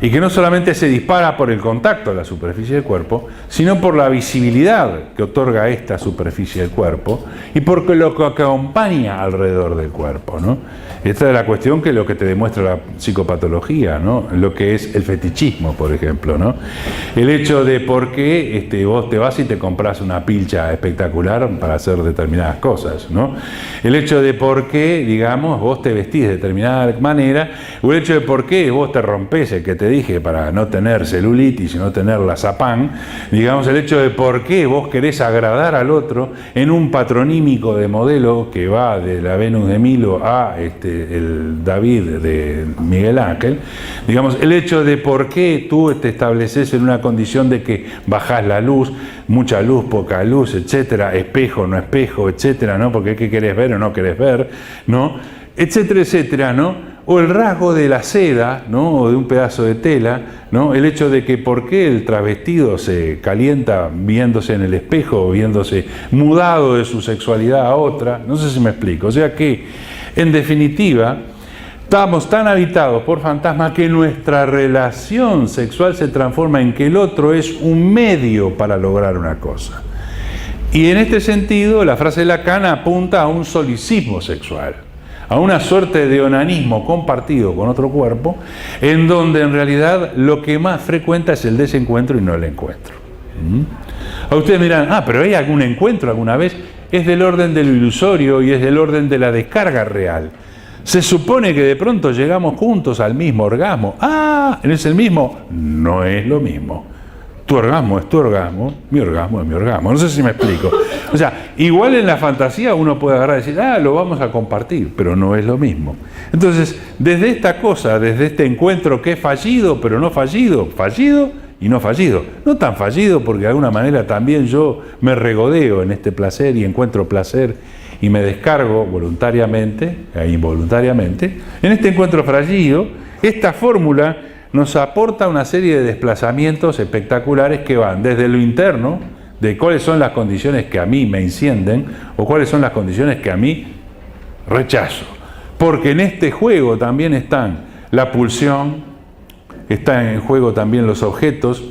y que no solamente se dispara por el contacto de la superficie del cuerpo, sino por la visibilidad que otorga esta superficie del cuerpo y por lo que acompaña alrededor del cuerpo, ¿no? Esta es la cuestión que lo que te demuestra la psicopatología, ¿no? Lo que es el fetichismo, por ejemplo, ¿no? El hecho de por qué vos te vas y te compras una pilcha espectacular para hacer determinadas cosas, ¿no? El hecho de por qué, digamos, vos te vestís de determinada manera, o el hecho de por qué vos te rompés el que te dije, para no tener celulitis y no tener la zapán, digamos, el hecho de por qué vos querés agradar al otro en un patronímico de modelo que va de la Venus de Milo a el David de Miguel Ángel, digamos, el hecho de por qué tú te estableces en una condición de que bajás la luz, mucha luz, poca luz, etcétera, espejo, no espejo, etcétera, ¿no? Porque qué querés ver o no querés ver, ¿no? Etcétera, etcétera, ¿no? O el rasgo de la seda, ¿no? O de un pedazo de tela, ¿no? El hecho de que por qué el travestido se calienta viéndose en el espejo o viéndose mudado de su sexualidad a otra, no sé si me explico. O sea que, en definitiva, estamos tan habitados por fantasmas que nuestra relación sexual se transforma en que el otro es un medio para lograr una cosa. Y en este sentido, la frase de Lacan apunta a un solicismo sexual, a una suerte de onanismo compartido con otro cuerpo, en donde en realidad lo que más frecuenta es el desencuentro y no el encuentro. A ustedes dirán, pero ¿hay algún encuentro alguna vez? Es del orden de lo ilusorio y es del orden de la descarga real. Se supone que de pronto llegamos juntos al mismo orgasmo. ¿es el mismo? No es lo mismo. Tu orgasmo es tu orgasmo, mi orgasmo es mi orgasmo. No sé si me explico. O sea, igual en la fantasía uno puede agarrar y decir, lo vamos a compartir, pero no es lo mismo. Entonces, desde esta cosa, desde este encuentro que es fallido, pero no fallido, fallido y no fallido. No tan fallido porque de alguna manera también yo me regodeo en este placer y encuentro placer y me descargo voluntariamente e involuntariamente. En este encuentro fallido, esta fórmula nos aporta una serie de desplazamientos espectaculares que van desde lo interno, de cuáles son las condiciones que a mí me encienden o cuáles son las condiciones que a mí rechazo. Porque en este juego también están la pulsión, están en juego también los objetos,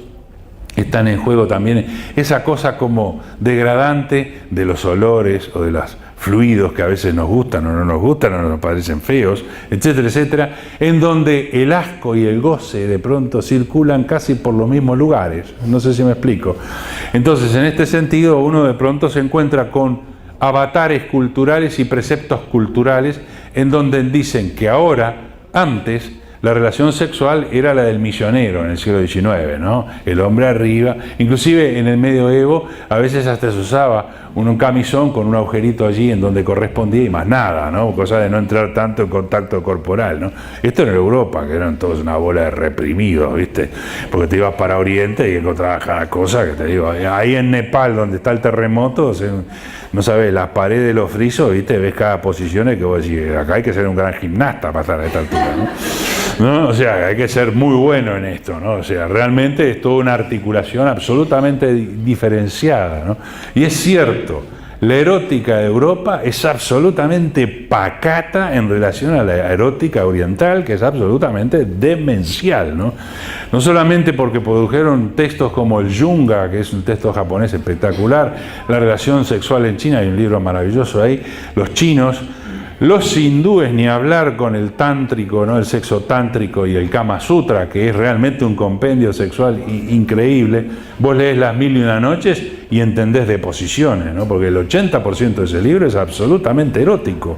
están en juego también esa cosa como degradante de los olores o de los fluidos que a veces nos gustan o no nos gustan o nos parecen feos, etcétera, etcétera, en donde el asco y el goce de pronto circulan casi por los mismos lugares. No sé si me explico. Entonces, en este sentido, uno de pronto se encuentra con avatares culturales y preceptos culturales en donde dicen que ahora, antes, la relación sexual era la del misionero en el siglo XIX, ¿no? El hombre arriba, inclusive en el medioevo a veces hasta se usaba un camisón con un agujerito allí en donde correspondía y más nada, ¿no? Cosa de no entrar tanto en contacto corporal, ¿no? Esto en Europa, que eran todos una bola de reprimidos, ¿viste? Porque te ibas para Oriente y encontrabas cada cosa que te digo. Ahí en Nepal, donde está el terremoto, no sabes, las paredes de los frisos, ¿viste? Ves cada posición que vos decís, acá hay que ser un gran gimnasta para estar a esta altura, ¿no? O sea, hay que ser muy bueno en esto, ¿no? O sea, realmente es toda una articulación absolutamente diferenciada, ¿no? Y es cierto, la erótica de Europa es absolutamente pacata en relación a la erótica oriental, que es absolutamente demencial, ¿no? No solamente porque produjeron textos como el Yunga, que es un texto japonés espectacular, la relación sexual en China, hay un libro maravilloso ahí, los chinos, los hindúes, ni hablar con el tántrico, ¿no? El sexo tántrico y el Kama Sutra, que es realmente un compendio sexual increíble. Vos lees las 1001 noches y entendés de posiciones, ¿no? Porque el 80% de ese libro es absolutamente erótico.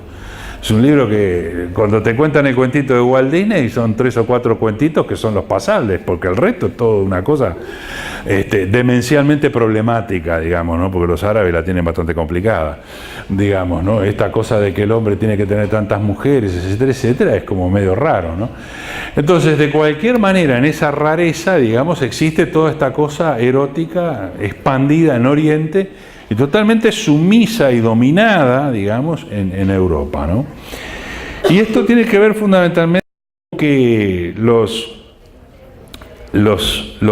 Es un libro que cuando te cuentan el cuentito de Walt Disney son 3 o 4 cuentitos que son los pasables, porque el resto es toda una cosa demencialmente problemática, digamos, ¿no? Porque los árabes la tienen bastante complicada, digamos, ¿no? Esta cosa de que el hombre tiene que tener tantas mujeres, etcétera, etcétera, es como medio raro, ¿no? Entonces, de cualquier manera, en esa rareza, digamos, existe toda esta cosa erótica expandida en Oriente y totalmente sumisa y dominada, digamos, en Europa, ¿no? Y esto tiene que ver fundamentalmente con que los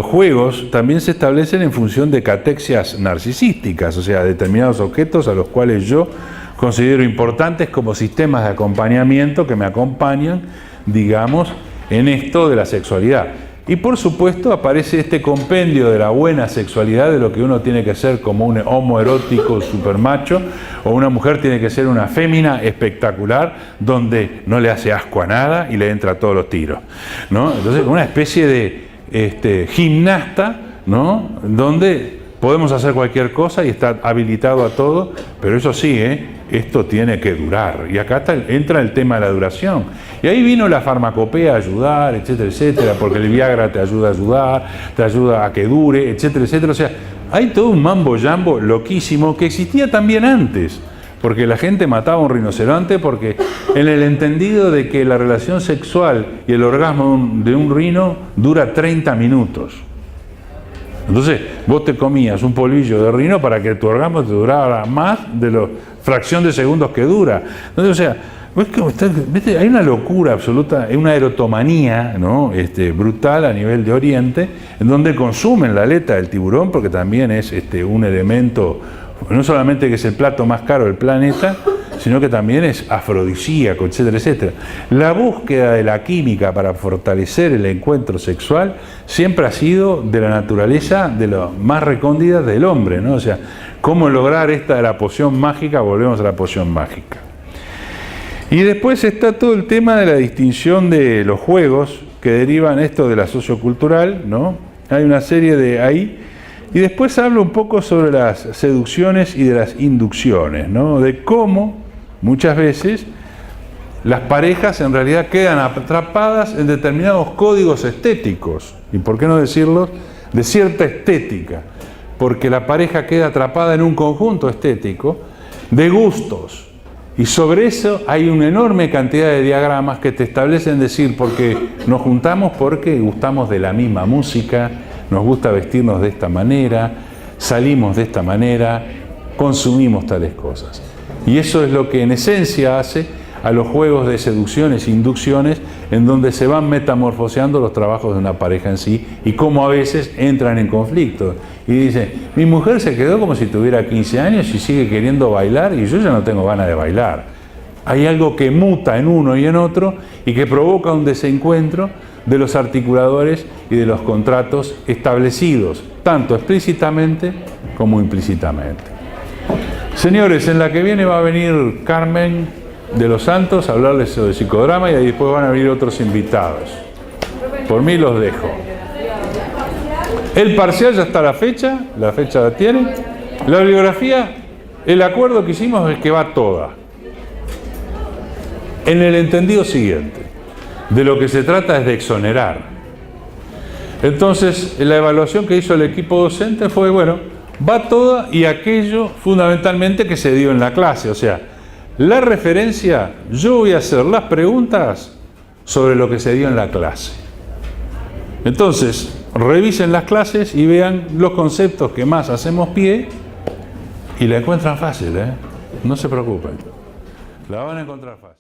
juegos también se establecen en función de catexias narcisísticas, o sea, determinados objetos a los cuales yo considero importantes como sistemas de acompañamiento que me acompañan, digamos, en esto de la sexualidad. Y por supuesto aparece este compendio de la buena sexualidad, de lo que uno tiene que ser como un homoerótico supermacho, o una mujer tiene que ser una fémina espectacular, donde no le hace asco a nada y le entra a todos los tiros, ¿no? Entonces, una especie de gimnasta, ¿no? Donde podemos hacer cualquier cosa y está habilitado a todo, pero eso sí, esto tiene que durar. Y acá entra el tema de la duración. Y ahí vino la farmacopea a ayudar, etcétera, etcétera, porque el Viagra te ayuda a ayudar, te ayuda a que dure, etcétera, etcétera. O sea, hay todo un mambo jambo loquísimo que existía también antes. Porque la gente mataba a un rinoceronte porque en el entendido de que la relación sexual y el orgasmo de un rino dura 30 minutos. Entonces, vos te comías un polvillo de rino para que tu orgasmo te durara más de la fracción de segundos que dura. Entonces, o sea, ¿viste? Hay una locura absoluta, hay una erotomanía, ¿no? Brutal a nivel de Oriente, en donde consumen la aleta del tiburón porque también es un elemento, no solamente que es el plato más caro del planeta, sino que también es afrodisíaco, etcétera, etcétera. La búsqueda de la química para fortalecer el encuentro sexual siempre ha sido de la naturaleza de lo más recóndita del hombre, ¿no? O sea, cómo lograr esta de la poción mágica, volvemos a la poción mágica. Y después está todo el tema de la distinción de los juegos que derivan esto de la sociocultural, ¿no? Hay una serie de ahí. Y después hablo un poco sobre las seducciones y de las inducciones, ¿no? De cómo muchas veces las parejas en realidad quedan atrapadas en determinados códigos estéticos, y por qué no decirlo, de cierta estética, porque la pareja queda atrapada en un conjunto estético de gustos, y sobre eso hay una enorme cantidad de diagramas que te establecen decir, porque nos juntamos porque gustamos de la misma música, nos gusta vestirnos de esta manera, salimos de esta manera, consumimos tales cosas. Y eso es lo que en esencia hace a los juegos de seducciones e inducciones, en donde se van metamorfoseando los trabajos de una pareja en sí y cómo a veces entran en conflicto. Y dice, mi mujer se quedó como si tuviera 15 años y sigue queriendo bailar y yo ya no tengo ganas de bailar. Hay algo que muta en uno y en otro y que provoca un desencuentro de los articuladores y de los contratos establecidos, tanto explícitamente como implícitamente. Señores, en la que viene va a venir Carmen de los Santos a hablarles sobre psicodrama y ahí después van a venir otros invitados. Por mí los dejo. El parcial ya está la fecha la tienen. La bibliografía, el acuerdo que hicimos es que va toda. En el entendido siguiente. De lo que se trata es de exonerar. Entonces, la evaluación que hizo el equipo docente fue, bueno, va toda y aquello fundamentalmente que se dio en la clase. O sea, la referencia, yo voy a hacer las preguntas sobre lo que se dio en la clase. Entonces, revisen las clases y vean los conceptos que más hacemos pie y la encuentran fácil, no se preocupen. La van a encontrar fácil.